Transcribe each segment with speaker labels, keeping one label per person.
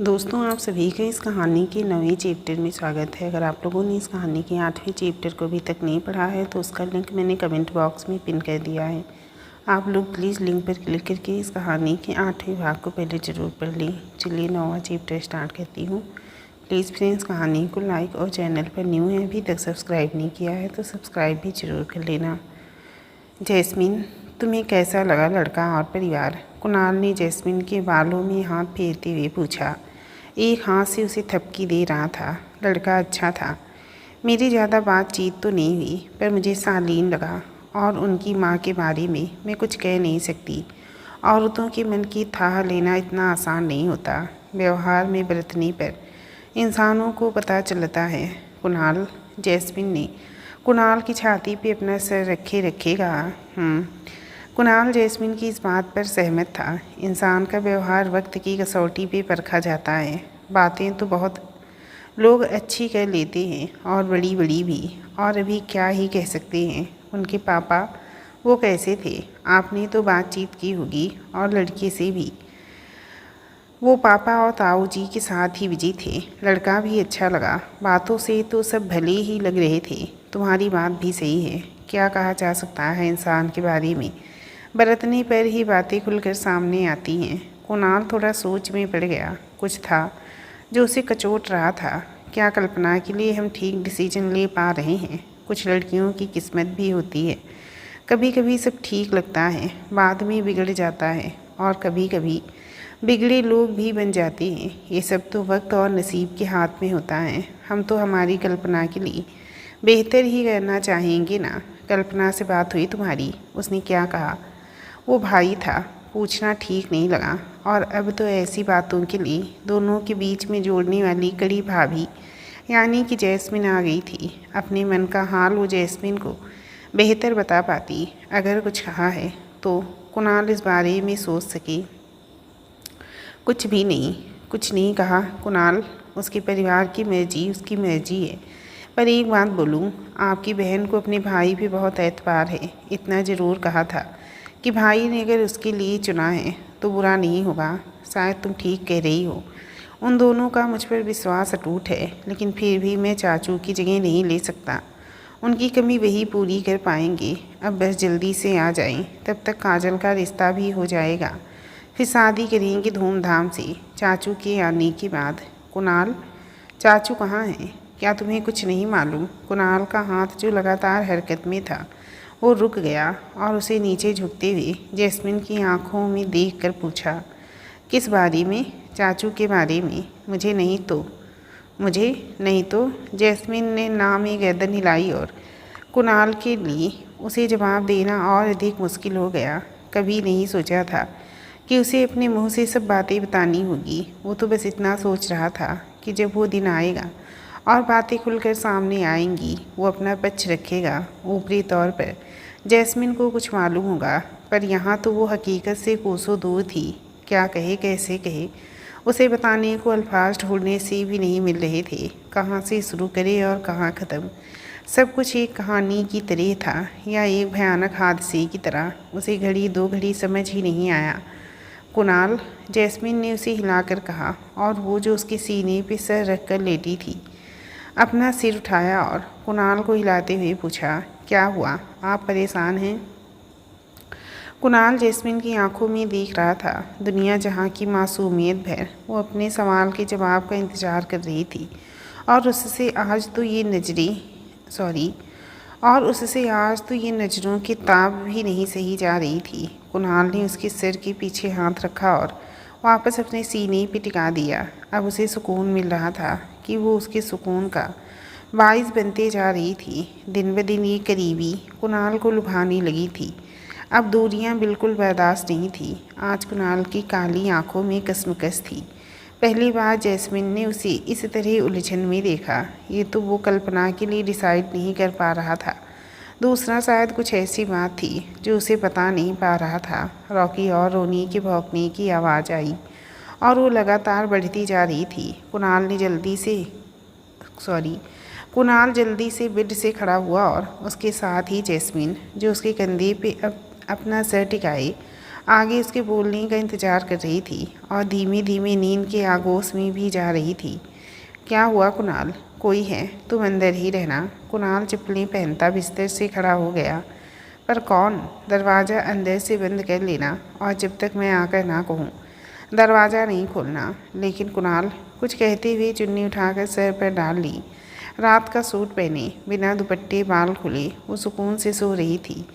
Speaker 1: दोस्तों, आप सभी का इस कहानी के नवे चैप्टर में स्वागत है। अगर आप लोगों ने इस कहानी के 8वें चैप्टर को अभी तक नहीं पढ़ा है तो उसका लिंक मैंने कमेंट बॉक्स में पिन कर दिया है। आप लोग प्लीज़ लिंक पर क्लिक करके इस कहानी के 8वें भाग को पहले ज़रूर पढ़ लें। चलिए 9वां चैप्टर स्टार्ट करती हूँ। प्लीज़ फ्रेंड्स, कहानी को लाइक और चैनल पर न्यू है अभी तक सब्सक्राइब नहीं किया है तो सब्सक्राइब भी ज़रूर कर लेना। जैस्मिन, तुम्हें कैसा लगा लड़का और परिवार? कुणाल ने जैस्मिन के बालों में हाथ फेरते हुए पूछा। एक हाथ से उसे थपकी दे रहा था। लड़का अच्छा था। मेरी ज़्यादा बातचीत तो नहीं हुई पर मुझे शालीन लगा और उनकी माँ के बारे में मैं कुछ कह नहीं सकती। औरतों के मन की थाह लेना इतना आसान नहीं होता। व्यवहार में बरतने पर इंसानों को पता चलता है। कुणाल, जैस्मिन ने कुणाल की छाती पे अपना सर रखे रखे कहा। कुणाल जैस्मिन की इस बात पर सहमत था। इंसान का व्यवहार वक्त की कसौटी पे परखा जाता है। बातें तो बहुत लोग अच्छी कर लेते हैं और बड़ी बड़ी भी, और अभी क्या ही कह सकते हैं। उनके पापा वो कैसे थे? आपने तो बातचीत की होगी, और लड़के से भी। वो पापा और ताऊ जी के साथ ही बिजी थे। लड़का भी अच्छा लगा। बातों से तो सब भले ही लग रहे थे। तुम्हारी बात भी सही है। क्या कहा जा सकता है इंसान के बारे में? बरतने पर ही बातें खुलकर सामने आती हैं। कुणाल थोड़ा सोच में पड़ गया। कुछ था जो उसे कचोट रहा था। क्या कल्पना के लिए हम ठीक डिसीजन ले पा रहे हैं? कुछ लड़कियों की किस्मत भी होती है। कभी कभी सब ठीक लगता है, बाद में बिगड़ जाता है, और कभी कभी बिगड़े लोग भी बन जाते हैं। ये सब तो वक्त और नसीब के हाथ में होता है। हम तो हमारी कल्पना के लिए बेहतर ही करना चाहेंगे ना। कल्पना से बात हुई तुम्हारी? उसने क्या कहा? वो भाई था। पूछना ठीक नहीं लगा। और अब तो ऐसी बातों के लिए दोनों के बीच में जोड़ने वाली कड़ी भाभी यानी कि जैस्मिन आ गई थी। अपने मन का हाल वो जैस्मिन को बेहतर बता पाती। अगर कुछ कहा है तो कुणाल इस बारे में सोच सके। कुछ भी नहीं, कुछ नहीं कहा कुणाल। उसके परिवार की मर्जी उसकी मर्जी है। पर एक बात बोलूँ, आपकी बहन को अपने भाई पे बहुत एतबार है। इतना ज़रूर कहा था कि भाई ने अगर उसके लिए चुना है तो बुरा नहीं होगा। शायद तुम ठीक कह रही हो। उन दोनों का मुझ पर विश्वास अटूट है, लेकिन फिर भी मैं चाचू की जगह नहीं ले सकता। उनकी कमी वही पूरी कर पाएंगे। अब बस जल्दी से आ जाएं, तब तक काजल का रिश्ता भी हो जाएगा। फिर शादी करेंगे धूमधाम से, चाचू के आने के बाद। कुणाल, चाचू कहाँ हैं? क्या तुम्हें कुछ नहीं मालूम? कुणाल का हाथ जो लगातार हरकत में था वो रुक गया और उसे नीचे झुकते हुए जैस्मिन की आंखों में देखकर पूछा। किस बारे में? चाचू के बारे में। मुझे नहीं तो जैस्मिन ने ना में गर्दन हिलाई और कुणाल के लिए उसे जवाब देना और अधिक मुश्किल हो गया। कभी नहीं सोचा था कि उसे अपने मुंह से सब बातें बतानी होगी। वो तो बस इतना सोच रहा था कि जब वो दिन आएगा और बातें खुलकर सामने आएंगी, वो अपना पक्ष रखेगा। ऊपरी तौर पर जैस्मिन को कुछ मालूम होगा, पर यहाँ तो वो हकीकत से कोसों दूर थी। क्या कहे, कैसे कहे? उसे बताने को अल्फाज ढूंढने से भी नहीं मिल रहे थे। कहाँ से शुरू करे और कहाँ ख़त्म? सब कुछ एक कहानी की तरह था या एक भयानक हादसे की तरह। उसे घड़ी दो घड़ी समझ ही नहीं आया। कुणाल, जैस्मिन ने उसे हिलाकर कहा, और वो जो उसके सीने पे सर रखकर लेटी थी। अपना सिर उठाया और कुणाल को हिलाते हुए पूछा, क्या हुआ? आप परेशान हैं? कुणाल जैस्मिन की आंखों में देख रहा था। दुनिया जहाँ की मासूमियत भर वो अपने सवाल के जवाब का इंतज़ार कर रही थी, और उससे आज तो ये नज़रों की ताब भी नहीं सही जा रही थी। कुणाल ने उसके सिर के पीछे हाथ रखा और वापस अपने सीने पे टिका दिया। अब उसे सुकून मिल रहा था कि वो उसके सुकून का बाइस बनते जा रही थी। दिन ब दिन ये करीबी कुणाल को लुभाने लगी थी। अब दूरियां बिल्कुल बर्दाश्त नहीं थी। आज कुणाल की काली आंखों में कसमकस थी। पहली बार जैस्मिन ने उसे इस तरह उलझन में देखा। ये तो वो कल्पना के लिए डिसाइड नहीं कर पा रहा था। दूसरा, शायद कुछ ऐसी बात थी जो उसे पता नहीं पा रहा था। रॉकी और रोनी के भौंकने की आवाज़ आई और वो लगातार बढ़ती जा रही थी। कुणाल जल्दी से बेड से खड़ा हुआ और उसके साथ ही जैस्मिन, जो उसके कंधे पे अपना सर टिकाए आगे उसके बोलने का इंतज़ार कर रही थी और धीमे धीमे नींद के आगोश में भी जा रही थी। क्या हुआ कुणाल? कोई है? तुम अंदर ही रहना। कुणाल चप्पलें पहनता बिस्तर से खड़ा हो गया। पर कौन? दरवाज़ा अंदर से बंद कर लेना और जब तक मैं आकर ना कहूँ दरवाज़ा नहीं खोलना। लेकिन कुणाल, कुछ कहते हुए चुन्नी उठाकर सर पर डाल ली। रात का सूट पहने, बिना दुपट्टे, बाल खुले, वो सुकून से सो रही थी।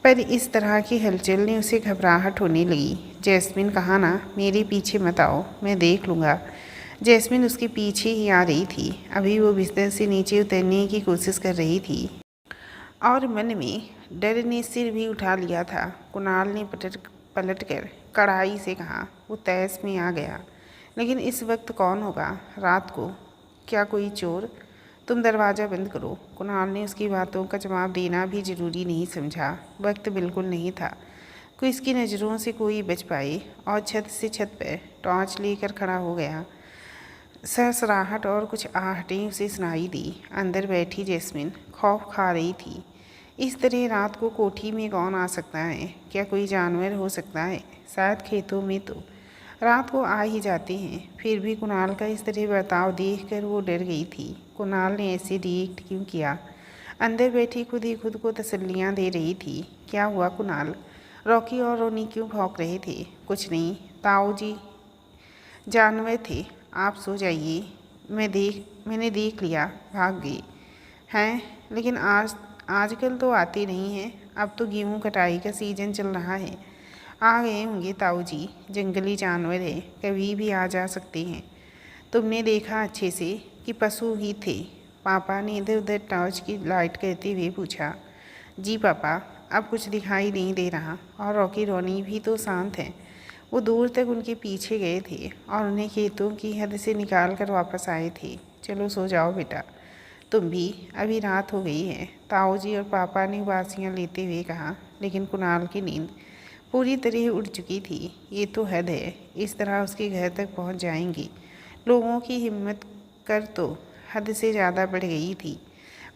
Speaker 1: पर इस तरह की हलचल ने उसे घबराहट होने लगी। जैस्मिन, कहा ना मेरे पीछे मत आओ, मैं देख लूँगा। जैस्मिन उसके पीछे ही आ रही थी। अभी वो बिस्तर से नीचे उतरने की कोशिश कर रही थी और मन में डर ने सिर भी उठा लिया था। कुणाल ने पलट कर कड़ाई से कहा। वो तैस में आ गया। लेकिन इस वक्त कौन होगा? रात को? क्या कोई चोर? तुम दरवाज़ा बंद करो। कुणाल ने उसकी बातों का जवाब देना भी ज़रूरी नहीं समझा। वक्त बिल्कुल नहीं था कोई इसकी नज़रों से कोई बच पाए और छत से छत पर टॉर्च लेकर खड़ा हो गया। सरसराहट और कुछ आहटें उसे सुनाई दी। अंदर बैठी जैस्मिन खौफ खा रही थी। इस तरह रात को कोठी में कौन आ सकता है? क्या कोई जानवर हो सकता है? शायद खेतों में तो रात को आ ही जाते हैं। फिर भी कुणाल का इस तरह बर्ताव देखकर वो डर गई थी। कुणाल ने ऐसे रिएक्ट क्यों किया? अंदर बैठी खुद ही खुद को तसल्लियाँ दे रही थी। क्या हुआ कुणाल? रॉकी और रोनी क्यों भौंक रहे थे? कुछ नहीं, ताऊ जी जानवर थे। आप सो जाइए। मैंने देख लिया, भाग गए हैं। लेकिन आजकल तो आते नहीं हैं। अब तो गेहूँ कटाई का सीजन चल रहा है। आ गए होंगे ताऊ जी। जंगली जानवर है, कभी भी आ जा सकते हैं। तुमने देखा अच्छे से कि पशु ही थे? पापा ने इधर उधर टॉर्च की लाइट करते हुए पूछा। जी पापा, अब कुछ दिखाई नहीं दे रहा। और रॉकी रोनी भी तो शांत हैं। वो दूर तक उनके पीछे गए थे और उन्हें खेतों की हद से निकाल कर वापस आए थे। चलो सो जाओ बेटा, तुम भी, अभी रात हो गई है। ताऊ जी और पापा ने उबासियाँ लेते हुए कहा। लेकिन कुणाल की नींद पूरी तरह उड़ चुकी थी। ये तो हद है, इस तरह उसके घर तक पहुंच जाएंगी। लोगों की हिम्मत कर तो हद से ज़्यादा बढ़ गई थी।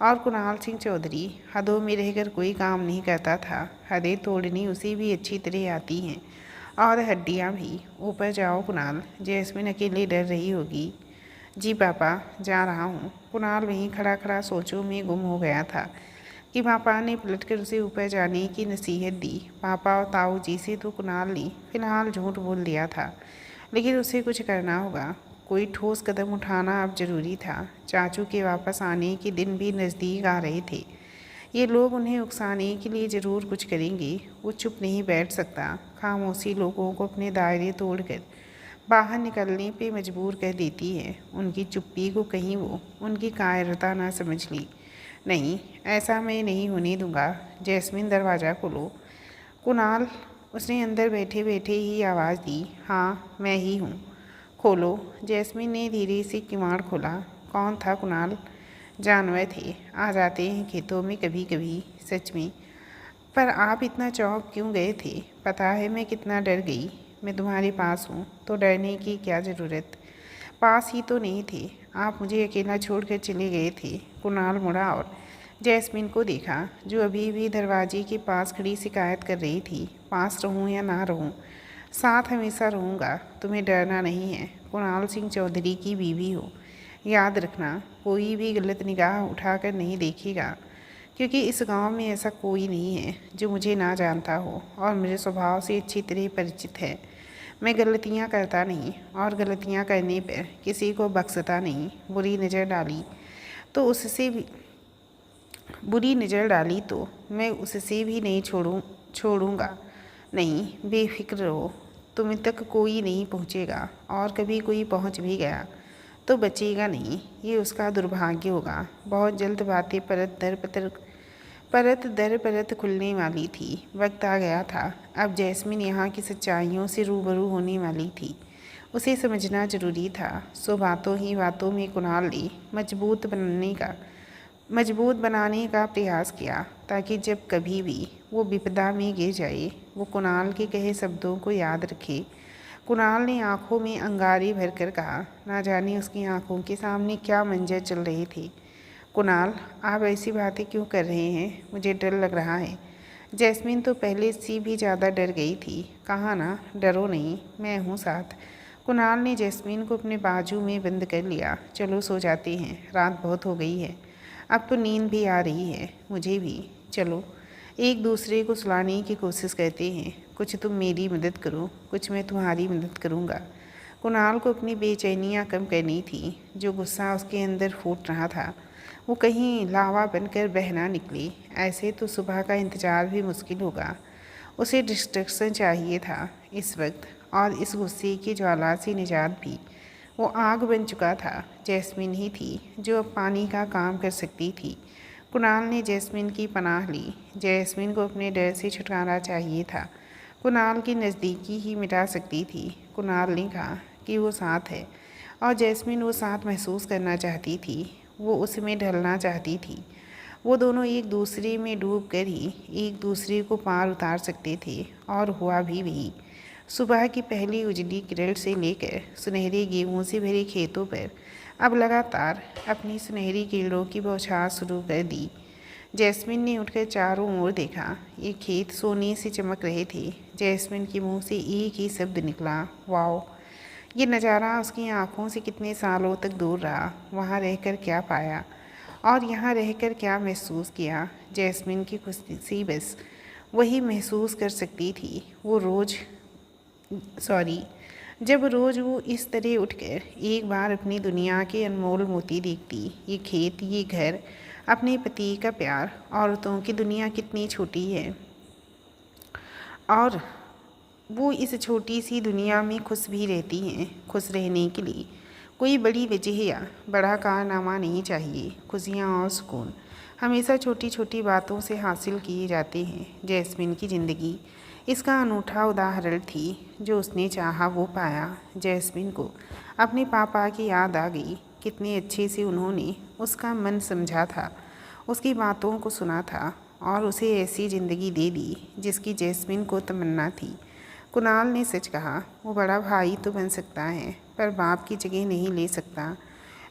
Speaker 1: और कुणाल सिंह चौधरी हदों में रहकर कोई काम नहीं करता था। हदें तोड़नी उसे भी अच्छी तरह आती हैं और हड्डियाँ भी। ऊपर जाओ कुणाल, जैस्मिन अकेले डर रही होगी। जी पापा, जा रहा हूँ। कुणाल वहीं खड़ा खड़ा सोचों में गुम हो गया था कि पापा ने पलटकर उसे ऊपर जाने की नसीहत दी। पापा और ताऊ जी से तो कुणाल ने फिलहाल झूठ बोल दिया था, लेकिन उसे कुछ करना होगा। कोई ठोस कदम उठाना अब जरूरी था। चाचू के वापस आने के दिन भी नज़दीक आ रहे थे। ये लोग उन्हें उकसाने के लिए ज़रूर कुछ करेंगे। वो चुप नहीं बैठ सकता। खामोशी लोगों को अपने दायरे तोड़कर बाहर निकलने पे मजबूर कर देती है। उनकी चुप्पी को कहीं वो उनकी कायरता ना समझ ली। नहीं, ऐसा मैं नहीं होने दूंगा। जैस्मिन, दरवाज़ा खोलो। कुणाल, उसने अंदर बैठे बैठे ही आवाज़ दी। हाँ, मैं ही हूँ। खोलो। जैस्मिन ने धीरे से किवाड़ खोला। कौन था कुणाल? जानवर थे, आ जाते हैं खेतों में कभी कभी। सच में? पर आप इतना चौंक क्यों गए थे? पता है मैं कितना डर गई। मैं तुम्हारे पास हूँ तो डरने की क्या ज़रूरत? पास ही तो नहीं थे, आप मुझे अकेला छोड़कर चले गए थे। कुणाल मुड़ा और जैस्मिन को देखा, जो अभी भी दरवाजे के पास खड़ी शिकायत कर रही थी। पास रहूँ या ना रहूँ, साथ हमेशा रहूँगा। तुम्हें डरना नहीं है। कुणाल सिंह चौधरी की बीवी हो। याद रखना, कोई भी गलत निगाह उठाकर नहीं देखेगा, क्योंकि इस गांव में ऐसा कोई नहीं है जो मुझे ना जानता हो और मेरे स्वभाव से अच्छी तरह परिचित है। मैं गलतियां करता नहीं और गलतियां करने पर किसी को बख्शता नहीं। बुरी नज़र डाली तो मैं उससे भी नहीं छोड़ूंगा। नहीं, बेफिक्र रहो, तुम तक कोई नहीं पहुंचेगा। और कभी कोई पहुंच भी गया तो बचेगा नहीं। ये उसका दुर्भाग्य होगा। बहुत जल्द बातें परत दर परत खुलने वाली थी। वक्त आ गया था। अब जैस्मिन यहाँ की सच्चाइयों से रूबरू होने वाली थी। उसे समझना जरूरी था। सो बातों ही बातों में कुणाल ने मजबूत बनाने का प्रयास किया, ताकि जब कभी भी वो विपदा में गिर जाए वो कुणाल के कहे शब्दों को याद रखे। कुणाल ने आंखों में अंगारे भरकर कहा। ना जाने उसकी आंखों के सामने क्या मंजर चल रहे थे। कुणाल, आप ऐसी बातें क्यों कर रहे हैं? मुझे डर लग रहा है। जैस्मिन तो पहले से भी ज़्यादा डर गई थी। कहा ना, डरो नहीं, मैं हूँ साथ। कुणाल ने जैस्मिन को अपने बाजू में बंद कर लिया। चलो सो जाते हैं, रात बहुत हो गई है, अब तो नींद भी आ रही है, मुझे भी। चलो एक दूसरे को सुलाने की कोशिश करते हैं, कुछ तुम मेरी मदद करो, कुछ मैं तुम्हारी मदद करूँगा। कुणाल को अपनी बेचैनियाँ कम करनी थी। जो गुस्सा उसके अंदर फूट रहा था वो कहीं लावा बनकर बह ना निकले। ऐसे तो सुबह का इंतज़ार भी मुश्किल होगा। उसे डिस्ट्रक्शन चाहिए था इस वक्त, और इस गुस्से की ज्वाला से निजात भी। वो आग बन चुका था। जैस्मिन ही थी जो अब पानी का काम कर सकती थी। कुणाल ने जैस्मिन की पनाह ली। जैस्मिन को अपने डर से छुटकारा चाहिए था। कुणाल की नज़दीकी ही मिटा सकती थी। कुणाल ने कहा कि वो साथ है, और जैस्मिन वो साथ महसूस करना चाहती थी। वो उसमें ढलना चाहती थी। वो दोनों एक दूसरे में डूब कर ही एक दूसरे को पार उतार सकते थे, और हुआ भी वही। सुबह की पहली उजली किरण से लेकर सुनहरे गेहूं से भरे खेतों पर अब लगातार अपनी सुनहरी किरणों की बौछार शुरू कर दी। जैस्मिन ने उठकर चारों ओर देखा। ये खेत सोने से चमक रहे थे। जैस्मिन के मुंह से एक ही शब्द निकला, वाओ। ये नज़ारा उसकी आंखों से कितने सालों तक दूर रहा। वहाँ रहकर क्या पाया और यहाँ रहकर क्या महसूस किया। जैस्मिन की खुशी बस वही महसूस कर सकती थी। जब रोज़ वो इस तरह उठकर एक बार अपनी दुनिया के अनमोल मोती देखती। ये खेत, ये घर, अपने पति का प्यार। औरतों की दुनिया कितनी छोटी है, और वो इस छोटी सी दुनिया में खुश भी रहती हैं। खुश रहने के लिए कोई बड़ी वजह या बड़ा कारनामा नहीं चाहिए। खुशियाँ और सुकून हमेशा छोटी छोटी बातों से हासिल किए जाते हैं। जैस्मिन की ज़िंदगी इसका अनूठा उदाहरण थी। जो उसने चाहा वो पाया। जैस्मिन को अपने पापा की याद आ गई। कितने अच्छे से उन्होंने उसका मन समझा था, उसकी बातों को सुना था, और उसे ऐसी ज़िंदगी दे दी जिसकी जैस्मिन को तमन्ना थी। कुणाल ने सच कहा, वो बड़ा भाई तो बन सकता है, पर बाप की जगह नहीं ले सकता।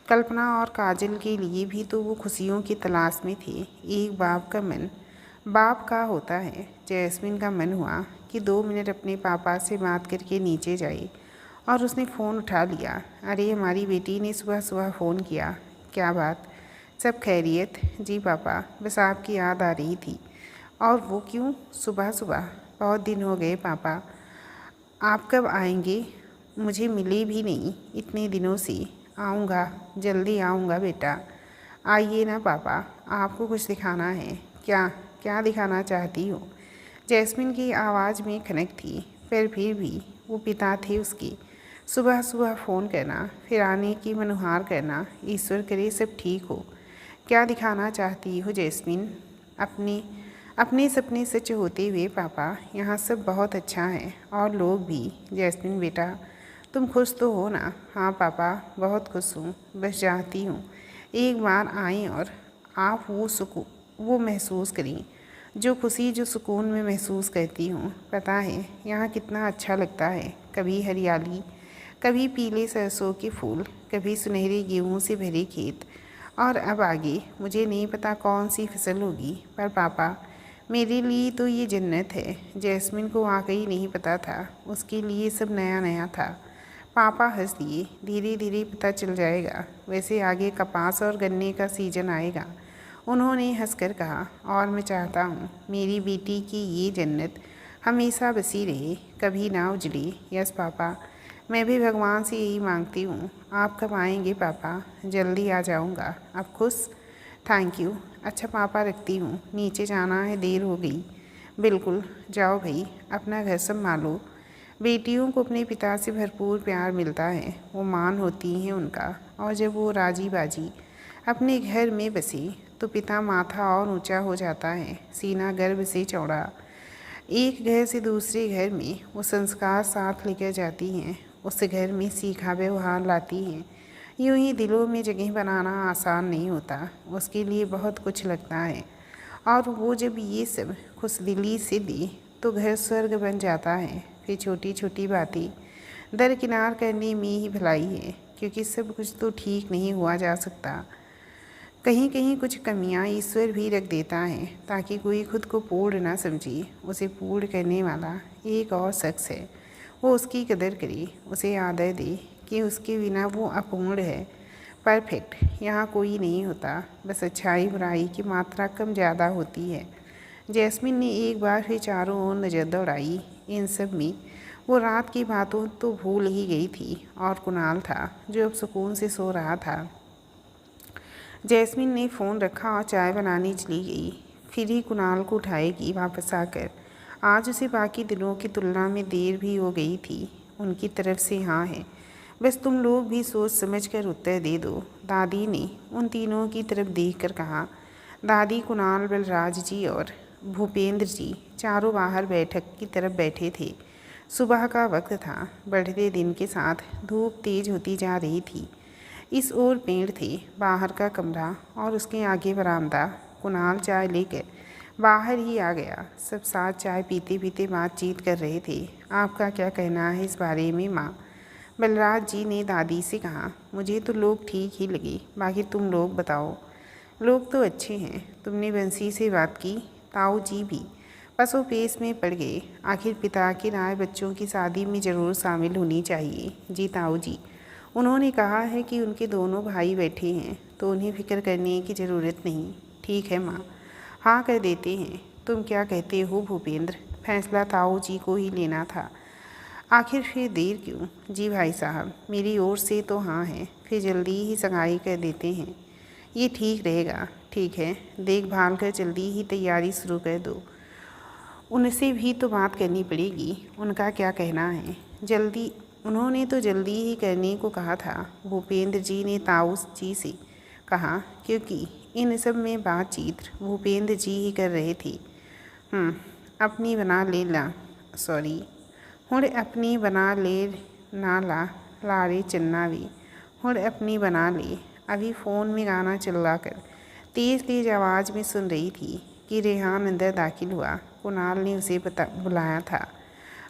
Speaker 1: कल्पना और काजल के लिए भी तो वो खुशियों की तलाश में थे। एक बाप का मन बाप का होता है। जैस्मिन का मन हुआ कि 2 मिनट अपने पापा से बात करके नीचे जाए, और उसने फ़ोन उठा लिया। अरे, हमारी बेटी ने सुबह सुबह फ़ोन किया। क्या बात? सब खैरियत? जी पापा, बस आपकी याद आ रही थी। और वो क्यों सुबह सुबह? बहुत दिन हो गए पापा। आप कब आएंगे? मुझे मिले भी नहीं इतने दिनों से। आऊँगा, जल्दी आऊँगा बेटा। आइए ना पापा, आपको कुछ दिखाना है। क्या क्या दिखाना चाहती हो? जैस्मिन की आवाज़ में खनक थी, पर फिर भी वो पिता थे उसके। सुबह सुबह फ़ोन करना, फिर आने की मनुहार करना। ईश्वर करे सब ठीक हो। क्या दिखाना चाहती हो जैस्मिन? अपने सपने सच होते हुए पापा। यहाँ सब बहुत अच्छा है, और लोग भी। जैस्मिन बेटा, तुम खुश तो हो ना? हाँ पापा, बहुत खुश हूँ। बस चाहती हूँ एक बार आएँ और आप वो महसूस करें जो खुशी, जो सुकून में महसूस करती हूँ। पता है यहाँ कितना अच्छा लगता है। कभी हरियाली, कभी पीले सरसों के फूल, कभी सुनहरे गेहूँ से भरे खेत, और अब आगे मुझे नहीं पता कौन सी फसल होगी। पर पापा, मेरे लिए तो ये जन्नत है। जैस्मिन को वाकई नहीं पता था, उसके लिए सब नया नया था। पापा हंस दिए। धीरे धीरे पता चल जाएगा। वैसे आगे कपास और गन्ने का सीजन आएगा। उन्होंने हंसकर कहा, और मैं चाहता हूँ मेरी बेटी की ये जन्नत हमेशा बसी रहे, कभी ना उजड़े। यस पापा, मैं भी भगवान से यही मांगती हूँ। आप कब आएंगे पापा? जल्दी आ जाऊँगा। आप खुश? Thank you. अच्छा पापा, रखती हूँ, नीचे जाना है, देर हो गई। बिल्कुल, जाओ भाई, अपना घर संभालो। बेटियों को अपने पिता से भरपूर प्यार मिलता है, वो मान होती हैं उनका। और जब वो राजी बाजी अपने घर में बसे तो पिता माथा और ऊंचा हो जाता है, सीना गर्व से चौड़ा। एक घर से दूसरे घर में वो संस्कार साथ लेकर जाती हैं, उस घर में सीखा व्यवहार लाती हैं। यूं ही दिलों में जगह बनाना आसान नहीं होता, उसके लिए बहुत कुछ लगता है। और वो जब ये सब खुशदिली से दे तो घर स्वर्ग बन जाता है। फिर छोटी छोटी बातें दरकिनार करने में ही भलाई है, क्योंकि सब कुछ तो ठीक नहीं हुआ जा सकता। कहीं कहीं कुछ कमियां ईश्वर भी रख देता है ताकि कोई खुद को पूर्ण ना समझे। उसे पूर्ण करने वाला एक और शख्स है, वो उसकी कदर करे, उसे आदर दे कि उसके बिना वो अपूर्ण है। परफेक्ट यहाँ कोई नहीं होता, बस अच्छाई बुराई की मात्रा कम ज़्यादा होती है। जैस्मिन ने एक बार फिर चारों ओर नज़र दौड़ाई। इन सब में वो रात की बातों तो भूल ही गई थी, और कुणाल था जो अब सुकून से सो रहा था। जैस्मिन ने फ़ोन रखा और चाय बनाने चली गई। फिर ही कुणाल को उठाएगी वापस आकर। आज उसे बाकी दिनों की तुलना में देर भी हो गई थी। उनकी तरफ से हाँ है, बस तुम लोग भी सोच समझ कर उत्तर दे दो, दादी ने उन तीनों की तरफ देखकर कहा। दादी, कुणाल, बलराज जी और भूपेंद्र जी चारों बाहर बैठक की तरफ बैठे थे। सुबह का वक्त था। बढ़ते दिन के साथ धूप तेज होती जा रही थी। इस ओर पेड़ थे, बाहर का कमरा और उसके आगे बरामदा। कुणाल चाय लेकर बाहर ही आ गया। सब साथ चाय पीते पीते बातचीत कर रहे थे। आपका क्या कहना है इस बारे में माँ? बलराज जी ने दादी से कहा। मुझे तो लोग ठीक ही लगे, बाकी तुम लोग बताओ। लोग तो अच्छे हैं। तुमने बंसी से बात की? ताऊ जी भी पसोपेश में पड़ गए। आखिर पिता की राय बच्चों की शादी में ज़रूर शामिल होनी चाहिए। जी ताऊ जी, उन्होंने कहा है कि उनके दोनों भाई बैठे हैं तो उन्हें फिक्र करने की ज़रूरत नहीं। ठीक है माँ, हाँ कर देते हैं। तुम क्या कहते हो भूपेंद्र? फैसला ताऊ जी को ही लेना था, आखिर फिर देर क्यों? जी भाई साहब, मेरी ओर से तो हाँ है, फिर जल्दी ही सगाई कर देते हैं। ये ठीक रहेगा। ठीक है, देखभाल कर जल्दी ही तैयारी शुरू कर दो। उनसे भी तो बात करनी पड़ेगी, उनका क्या कहना है? जल्दी, उन्होंने तो जल्दी ही करने को कहा था। भूपेंद्र जी ने ताऊ जी से कहा, क्योंकि इन सब में बातचीत भूपेंद्र जी ही कर रहे थे। अपनी बना ले ला सॉरी हुण अपनी बना ले ना ला लारे चन्ना वी हुण अपनी बना ले। अभी फ़ोन में गाना चिल्ला कर तेज़ तेज़ आवाज़ में सुन रही थी कि रेहान अंदर दाखिल हुआ। कुणाल ने उसे बुलाया था।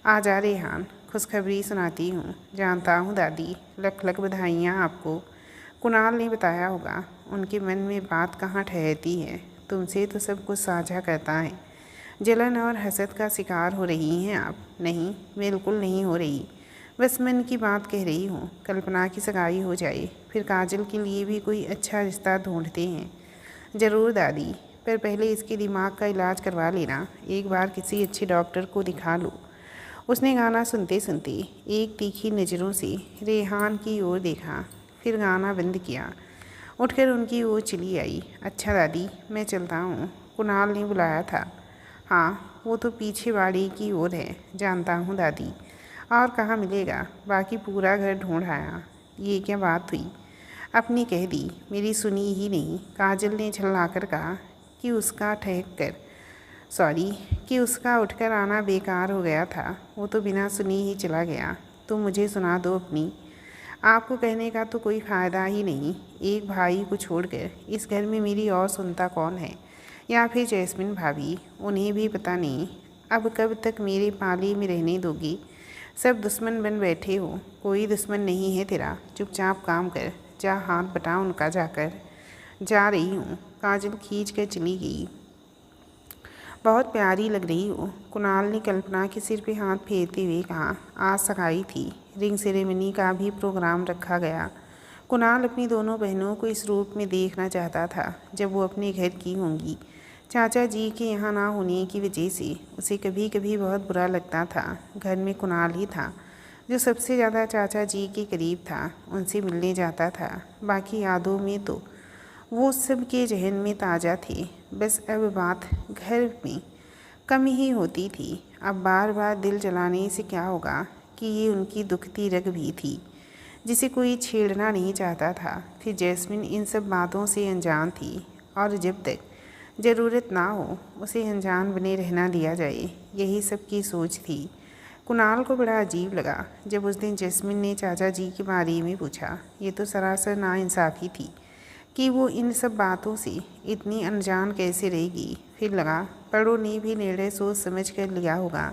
Speaker 1: आ जा रेहान, खुशखबरी सुनाती हूँ। जानता हूँ दादी, लख लख बधाइयाँ आपको। कुणाल ने बताया होगा। उनके मन में बात कहाँ ठहरती है। तुमसे तो सब कुछ साझा करता है। जलन और हसद का शिकार हो रही हैं आप? नहीं, बिल्कुल नहीं हो रही, बस मन की बात कह रही हूँ। कल्पना की सगाई हो जाए, फिर काजल के लिए भी कोई अच्छा रिश्ता ढूंढते हैं। ज़रूर दादी, पर पहले इसके दिमाग का इलाज करवा लेना। एक बार किसी अच्छे डॉक्टर को दिखा लो। उसने गाना सुनते सुनते एक तीखी नज़रों से रेहान की ओर देखा, फिर गाना बंद किया। उठकर उनकी ओर चली आई। अच्छा दादी, मैं चलता हूँ, कुणाल ने बुलाया था। हाँ, वो तो पीछे बाड़ी की ओर है। जानता हूँ दादी, और कहाँ मिलेगा? बाकी पूरा घर ढूंढ आया। ये क्या बात हुई? अपनी कह दी, मेरी सुनी ही नहीं। काजल ने झल्लाकर कहा कि उसका उठकर आना बेकार हो गया था। वो तो बिना सुनी ही चला गया। तुम मुझे सुना दो अपनी। आपको कहने का तो कोई फ़ायदा ही नहीं। एक भाई को छोड़कर इस घर में मेरी और सुनता कौन है? या फिर जैस्मिन भाभी? उन्हें भी पता नहीं। अब कब तक मेरे पाले में रहने दोगी? सब दुश्मन बन बैठे हो। कोई दुश्मन नहीं है तेरा। चुपचाप काम कर, जा हाथ बटा उनका जाकर। जा रही हूँ। काजल खींच कर चली गई। बहुत प्यारी लग रही हो, कुणाल ने कल्पना के सिर पे हाथ फेरते हुए कहा। आज सगाई थी, रिंग सेरेमनी का भी प्रोग्राम रखा गया। कुणाल अपनी दोनों बहनों को इस रूप में देखना चाहता था जब वो अपने घर की होंगी। चाचा जी के यहाँ ना होने की वजह से उसे कभी कभी बहुत बुरा लगता था। घर में कुणाल ही था जो सबसे ज़्यादा चाचा जी के करीब था, उनसे मिलने जाता था। बाकी यादों में तो वो सब के जहन में ताज़ा थे। बस अब बात घर में कम ही होती थी। अब बार बार दिल जलाने से क्या होगा कि ये उनकी दुखती रग भी थी जिसे कोई छेड़ना नहीं चाहता था। फिर जैस्मिन इन सब बातों से अनजान थी, और जब तक ज़रूरत ना हो उसे अनजान बने रहना दिया जाए, यही सबकी सोच थी। कुणाल को बड़ा अजीब लगा जब उस दिन जैस्मिन ने चाचा जी के बारे में पूछा। ये तो सरासर नाइंसाफ़ी थी कि वो इन सब बातों से इतनी अनजान कैसे रहेगी। फिर लगा बड़ों ने भी निर्णय सोच समझ कर लिया होगा।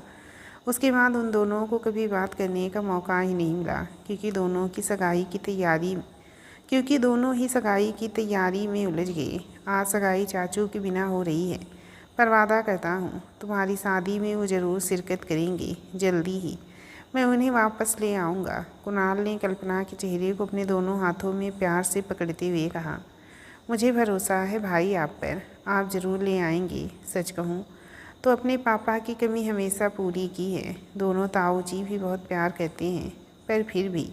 Speaker 1: उसके बाद उन दोनों को कभी बात करने का मौका ही नहीं मिला, क्योंकि दोनों की सगाई की तैयारी क्योंकि दोनों ही सगाई की तैयारी में उलझ गए। आज सगाई चाचू के बिना हो रही है, पर वादा करता हूँ तुम्हारी शादी में वो ज़रूर शिरकत करेंगे, जल्दी ही मैं उन्हें वापस ले आऊँगा। कुणाल ने कल्पना के चेहरे को अपने दोनों हाथों में प्यार से पकड़ते हुए कहा, मुझे भरोसा है भाई आप पर, आप ज़रूर ले आएंगे। सच कहूँ तो अपने पापा की कमी हमेशा पूरी की है। दोनों ताऊ जी भी बहुत प्यार करते हैं, पर फिर भी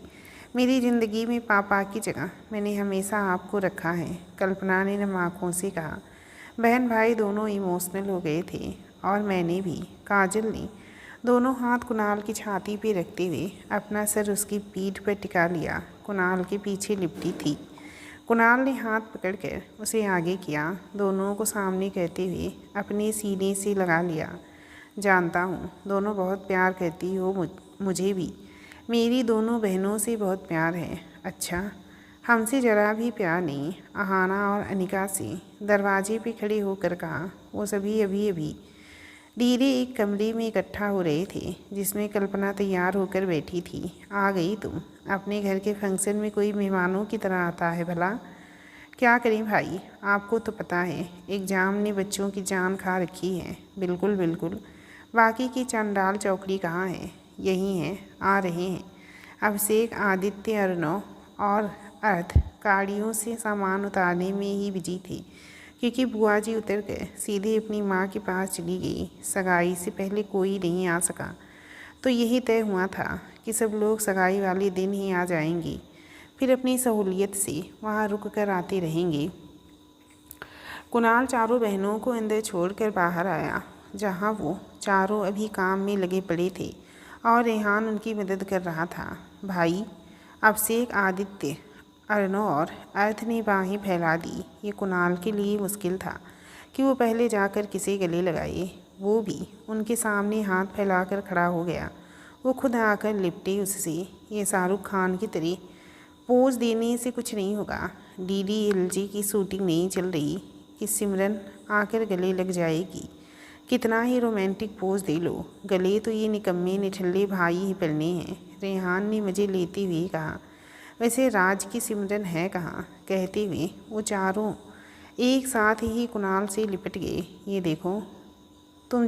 Speaker 1: मेरी ज़िंदगी में पापा की जगह मैंने हमेशा आपको रखा है, कल्पना ने नम आँखों से कहा। बहन भाई दोनों इमोशनल हो गए थे और मैंने भी। काजल ने दोनों हाथ कुणाल की छाती पे रखते हुए अपना सर उसकी पीठ पर टिका लिया। कुणाल के पीछे लिपटी थी। कुणाल ने हाथ पकड़कर उसे आगे किया, दोनों को सामने करते हुए अपने सीने से लगा लिया। जानता हूँ दोनों बहुत प्यार करती हो, मुझे भी मेरी दोनों बहनों से बहुत प्यार है। अच्छा, हमसे ज़रा भी प्यार नहीं, अहाना और अनिका से। दरवाजे पे खड़े होकर कहा। वो सभी अभी अभी धीरे एक कमरे में इकट्ठा हो रहे थे जिसमें कल्पना तैयार होकर बैठी थी। आ गई तुम? अपने घर के फंक्शन में कोई मेहमानों की तरह आता है भला? क्या करें भाई, आपको तो पता है एग्ज़ाम ने बच्चों की जान खा रखी है। बिल्कुल बिल्कुल, बाकी की चंडाल चौकड़ी कहाँ है? यही हैं, आ रहे हैं। अभिषेक, आदित्य, अर्णव और अर्थ गाड़ियों से सामान उतारने में ही बिजी थे, क्योंकि बुआ जी उतर कर सीधे अपनी माँ के पास चली गई। सगाई से पहले कोई नहीं आ सका, तो यही तय हुआ था कि सब लोग सगाई वाले दिन ही आ जाएंगे, फिर अपनी सहूलियत से वहाँ रुक कर आते रहेंगे। कुणाल चारों बहनों को अंदर छोड़कर बाहर आया, जहाँ वो चारों अभी काम में लगे पड़े थे और रेहान उनकी मदद कर रहा था। भाई अभिषेक, आदित्य, अर्णव और अर्थ ने बाहें फैला दी। ये कुणाल के लिए मुश्किल था कि वो पहले जाकर किसे गले लगाए। वो भी उनके सामने हाथ फैलाकर खड़ा हो गया। वो खुद आकर लिपटे उससे। ये शाहरुख खान की तरह पोज देने से कुछ नहीं होगा। DDLJ की शूटिंग नहीं चल रही कि सिमरन आकर गले लग जाएगी। कितना ही रोमांटिक पोज दे लो, गले तो ये निकम्मे निठल्ले भाई ही पलने हैं। रेहान ने मज़े लेते हुए कहा। वैसे राज की सिमरन है कहाँ? कहते हुए वो चारों एक साथ ही कुणाल से लिपट गए। ये देखो तुम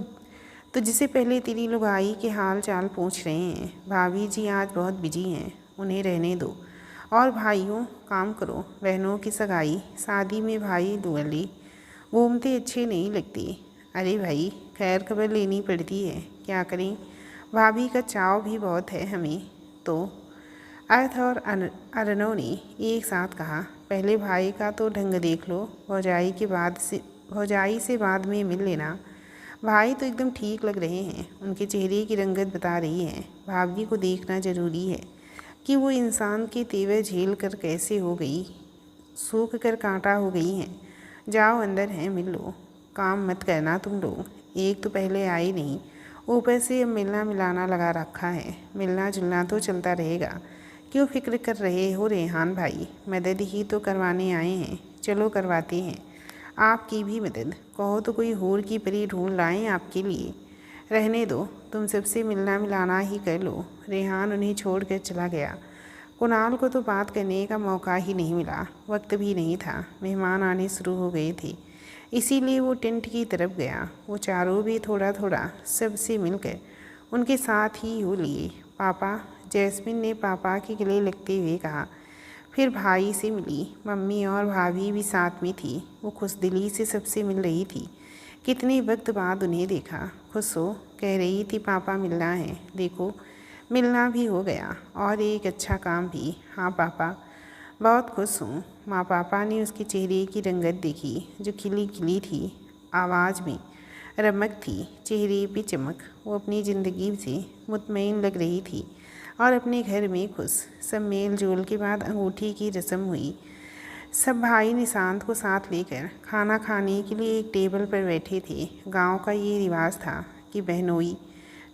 Speaker 1: तो जिसे पहले तेरी लुगाई के हाल चाल पूछ रहे हैं। भाभी जी आज बहुत बिजी हैं, उन्हें रहने दो। और भाइयों काम करो, बहनों की सगाई शादी में भाई दुअली घूमते अच्छे नहीं लगते। अरे भाई खैर खबर लेनी पड़ती है, क्या करें, भाभी का चाव भी बहुत है हमें तो। अर्थ और अर्णव ने एक साथ कहा। पहले भाई का तो ढंग देख लो, भौजाई से बाद में मिल लेना। भाई तो एकदम ठीक लग रहे हैं, उनके चेहरे की रंगत बता रही है। भाभी को देखना ज़रूरी है कि वो इंसान के तेवर झेल कर कैसे हो गई, सूख कर कांटा हो गई हैं। जाओ अंदर हैं, मिल लो। काम मत करना तुम लोग, एक तो पहले आए नहीं, ऊपर से अब मिलना मिलाना लगा रखा है। मिलना जुलना तो चलता रहेगा, क्यों फिक्र कर रहे हो रेहान भाई? मदद ही तो करवाने आए हैं, चलो करवाते हैं आपकी भी मदद। कहो तो कोई हूर की परी ढूंढ लाएं आपके लिए। रहने दो, तुम सबसे मिलना मिलाना ही कर लो। रेहान उन्हें छोड़ कर चला गया। कुणाल को तो बात करने का मौका ही नहीं मिला, वक्त भी नहीं था। मेहमान आने शुरू हो गए थे, इसीलिए वो टेंट की तरफ गया। वो चारों भी थोड़ा थोड़ा सबसे मिलकर उनके साथ ही हो लिए। पापा, जैस्मिन ने पापा के गले लगते हुए कहा। फिर भाई से मिली। मम्मी और भाभी भी साथ में थी। वो खुशदिली से सबसे मिल रही थी। कितने वक्त बाद उन्हें देखा। खुश हो, कह रही थी पापा मिलना है। देखो मिलना भी हो गया और एक अच्छा काम भी। हाँ पापा, बहुत खुश हूँ। माँ पापा ने उसके चेहरे की रंगत देखी जो खिली खिली थी। आवाज़ में रमक थी, चेहरे पे चमक। वो अपनी ज़िंदगी से मुतमईन लग रही थी और अपने घर में खुश। सब मेल जोल के बाद अंगूठी की रस्म हुई। सब भाई निशांत को साथ लेकर खाना खाने के लिए एक टेबल पर बैठे थे। गांव का ये रिवाज था कि बहनोई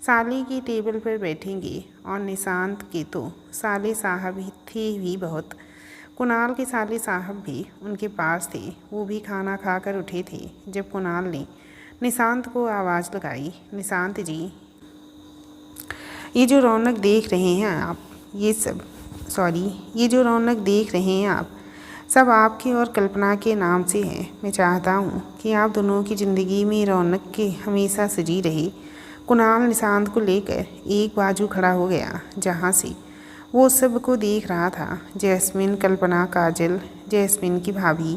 Speaker 1: साले की टेबल पर बैठेंगे और निशांत के तो साले साहब ही थे भी बहुत। कुणाल के साले साहब भी उनके पास थे। वो भी खाना खाकर उठे थे जब कुणाल ने निशांत को आवाज़ लगाई। निशांत जी, ये जो रौनक देख रहे हैं आप सब आपके और कल्पना के नाम से है। मैं चाहता हूँ कि आप दोनों की ज़िंदगी में रौनक के हमेशा सजी रहे। कुणाल निशांत को लेकर एक बाजू खड़ा हो गया जहाँ से वो सबको देख रहा था। जैस्मिन, कल्पना, काजल, जैस्मिन की भाभी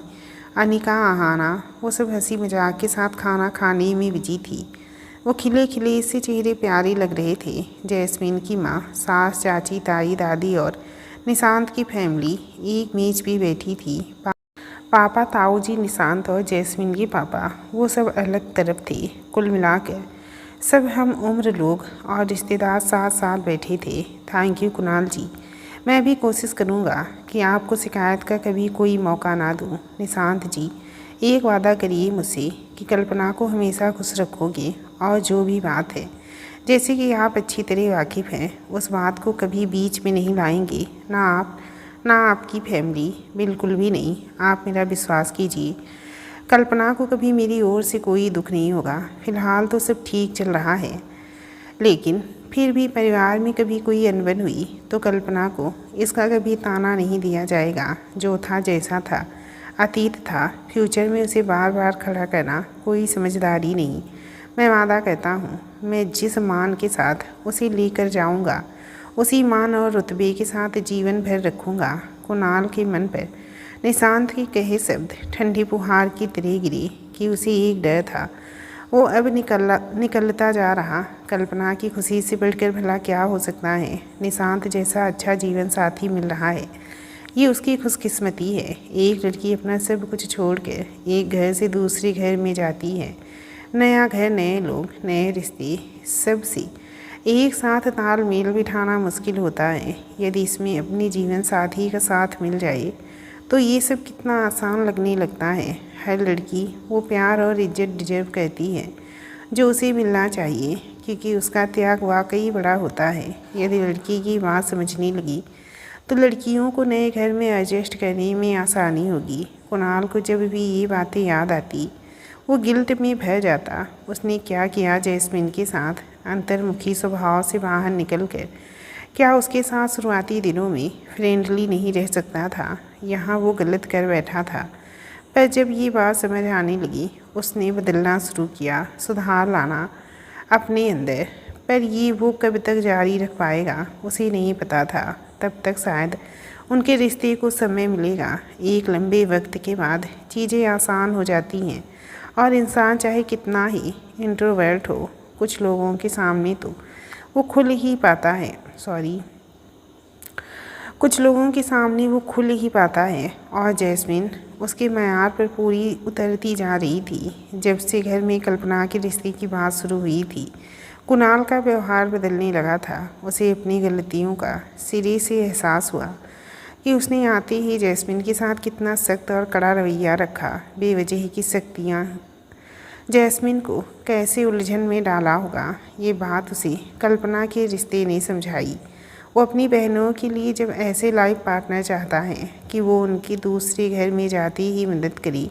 Speaker 1: अनिका, आहाना, वो सब हंसी मजाक के साथ खाना खाने में बिजी थी। वो खिले खिले से चेहरे प्यारे लग रहे थे। जैस्मिन की माँ, सास, चाची, ताई, दादी और निशांत की फैमिली एक मेज पे बैठी थी। पापा, ताऊ जी, निशांत और जैस्मिन के पापा, वो सब अलग तरफ थे। कुल मिलाकर सब हम उम्र लोग और रिश्तेदार साथ साथ बैठे थे। थैंक यू कुणाल जी। मैं भी कोशिश करूँगा कि आपको शिकायत का कभी कोई मौका ना दूँ। निशांत जी, एक वादा करिए मुझसे कि कल्पना को हमेशा खुश रखोगे और जो भी बात है, जैसे कि आप अच्छी तरह वाकिफ़ हैं, उस बात को कभी बीच में नहीं लाएंगे। ना आप, ना आपकी फैमिली, बिल्कुल भी नहीं। आप मेरा विश्वास कीजिए। कल्पना को कभी मेरी ओर से कोई दुख नहीं होगा। फ़िलहाल तो सब ठीक चल रहा है, लेकिन फिर भी परिवार में कभी कोई अनबन हुई तो कल्पना को इसका कभी ताना नहीं दिया जाएगा। जो था जैसा था, अतीत था। फ्यूचर में उसे बार बार खड़ा करना कोई समझदारी नहीं। मैं वादा करता हूँ, मैं जिस मान के साथ उसे लेकर जाऊँगा, उसी मान और रुतबे के साथ जीवन भर रखूँगा। कुणाल के मन पर निशांत के कहे शब्द ठंडी फुहार की तरह गिरे कि उसे एक डर था। वो अब निकलता जा रहा। कल्पना की खुशी से बढ़कर भला क्या हो सकता है। निशांत जैसा अच्छा जीवन साथी मिल रहा है, ये उसकी खुशकिस्मती है। एक लड़की अपना सब कुछ छोड़कर एक घर से दूसरे घर में जाती है। नया घर, नए लोग, नए रिश्ते, सब से एक साथ तालमेल बिठाना मुश्किल होता है। यदि इसमें अपने जीवन साथी का साथ मिल जाए तो ये सब कितना आसान लगने लगता है। हर लड़की वो प्यार और इज्जत डिजर्व करती है जो उसे मिलना चाहिए, क्योंकि उसका त्याग वाकई बड़ा होता है। यदि लड़की की बात समझने लगी तो लड़कियों को नए घर में एडजस्ट करने में आसानी होगी। कुणाल को जब भी ये बातें याद आती वो गिल्ट में भर जाता। उसने क्या किया जैस्मिन के साथ, अंतर्मुखी स्वभाव से बाहर निकलकर क्या उसके साथ शुरुआती दिनों में फ्रेंडली नहीं रह सकता था। यहाँ वो गलत कर बैठा था, पर जब ये बात समझ आने लगी उसने बदलना शुरू किया, सुधार लाना अपने अंदर। पर ये वो कब तक जारी रख पाएगा उसे नहीं पता था। तब तक शायद उनके रिश्ते को समय मिलेगा। एक लंबे वक्त के बाद चीज़ें आसान हो जाती हैं और इंसान चाहे कितना ही इंट्रोवर्ट हो, कुछ लोगों के सामने तो वो खुल ही पाता है। कुछ लोगों के सामने वो खुल ही पाता है। और जैस्मिन उसके मयार पर पूरी उतरती जा रही थी। जब से घर में कल्पना के रिश्ते की बात शुरू हुई थी, कुणाल का व्यवहार बदलने लगा था। उसे अपनी गलतियों का सिरे से एहसास हुआ कि उसने आते ही जैस्मिन के साथ कितना सख्त और कड़ा रवैया रखा। बेवजह की सख्तियाँ जैस्मिन को कैसे उलझन में डाला होगा, ये बात उसे कल्पना के रिश्ते ने समझाई। वो अपनी बहनों के लिए जब ऐसे लाइफ पार्टनर चाहता है कि वो उनके दूसरे घर में जाती ही मदद करी,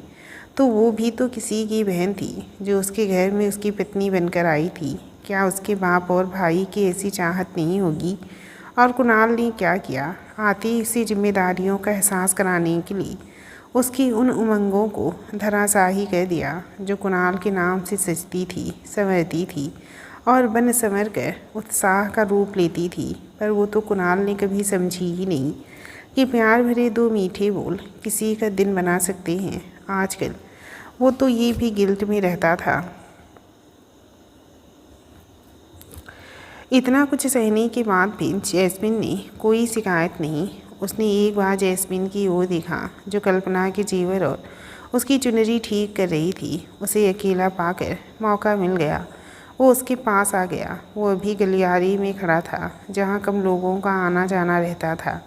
Speaker 1: तो वो भी तो किसी की बहन थी जो उसके घर में उसकी पत्नी बनकर आई थी। क्या उसके बाप और भाई की ऐसी चाहत नहीं होगी? और कुणाल ने क्या किया, आती ही उसी जिम्मेदारियों का एहसास कराने के लिए उसकी उन उमंगों को धराशाही कर दिया जो कुणाल के नाम से सजती थी, संवरती थी और बन संवर कर उत्साह का रूप लेती थी। पर वो तो कुणाल ने कभी समझी ही नहीं कि प्यार भरे दो मीठे बोल किसी का दिन बना सकते हैं। आजकल वो तो ये भी गिल्ट में रहता था। इतना कुछ सहने के बाद भी जैस्मिन ने कोई शिकायत नहीं। उसने एक बार जैस्मिन की ओर देखा जो कल्पना के जेवर और उसकी चुनरी ठीक कर रही थी। उसे अकेला पाकर मौका मिल गया, वो उसके पास आ गया। वो अभी गलियारे में खड़ा था जहाँ कम लोगों का आना जाना रहता था।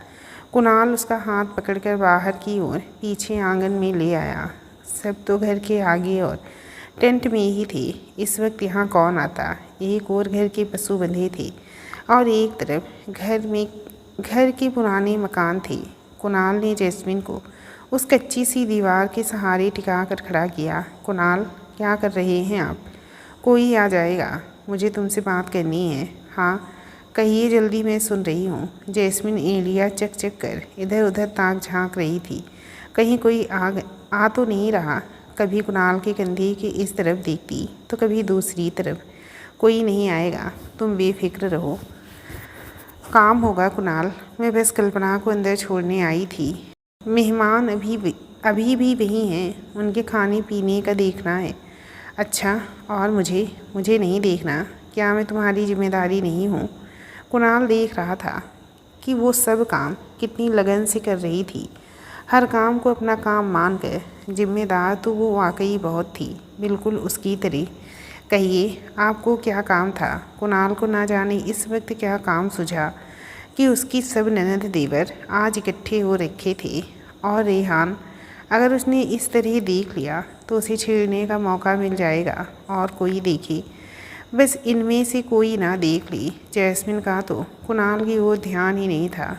Speaker 1: कुणाल उसका हाथ पकड़कर बाहर की ओर पीछे आंगन में ले आया। सब तो घर के आगे और टेंट में ही थे। इस वक्त यहाँ कौन आता? एक और घर के पशु बंधे थे और एक तरफ घर के पुराने मकान थे। कुणाल ने जैस्मिन को उस कच्ची सी दीवार के सहारे टिका कर खड़ा किया। कुणाल, क्या कर रहे हैं आप? कोई आ जाएगा, मुझे तुमसे बात करनी है। हाँ कहिए, जल्दी, मैं सुन रही हूँ। जैस्मिन एड़ियाँ चक चक कर इधर उधर ताक झांक रही थी। कहीं कोई आ तो नहीं रहा। कभी कुणाल के कंधे के इस तरफ देखती तो कभी दूसरी तरफ। कोई नहीं आएगा, तुम बेफिक्र रहो, काम होगा कुणाल। मैं बस कल्पना को अंदर छोड़ने आई थी। मेहमान अभी भी वही हैं, उनके खाने पीने का देखना है। अच्छा, और मुझे नहीं देखना? क्या मैं तुम्हारी जिम्मेदारी नहीं हूँ? कुणाल देख रहा था कि वो सब काम कितनी लगन से कर रही थी। हर काम को अपना काम मान कर जिम्मेदार तो वो वाकई बहुत थी, बिल्कुल उसकी तरह। कहिए, आपको क्या काम था? कुणाल को ना जाने इस वक्त क्या काम सूझा कि उसकी सब ननद देवर आज इकट्ठे हो रखे थे। और रेहान, अगर उसने इस तरह देख लिया तो उसे छेड़ने का मौका मिल जाएगा। और कोई देखे, बस इनमें से कोई ना देख ली। जैस्मिन का तो कुणाल की ओर ध्यान ही नहीं था।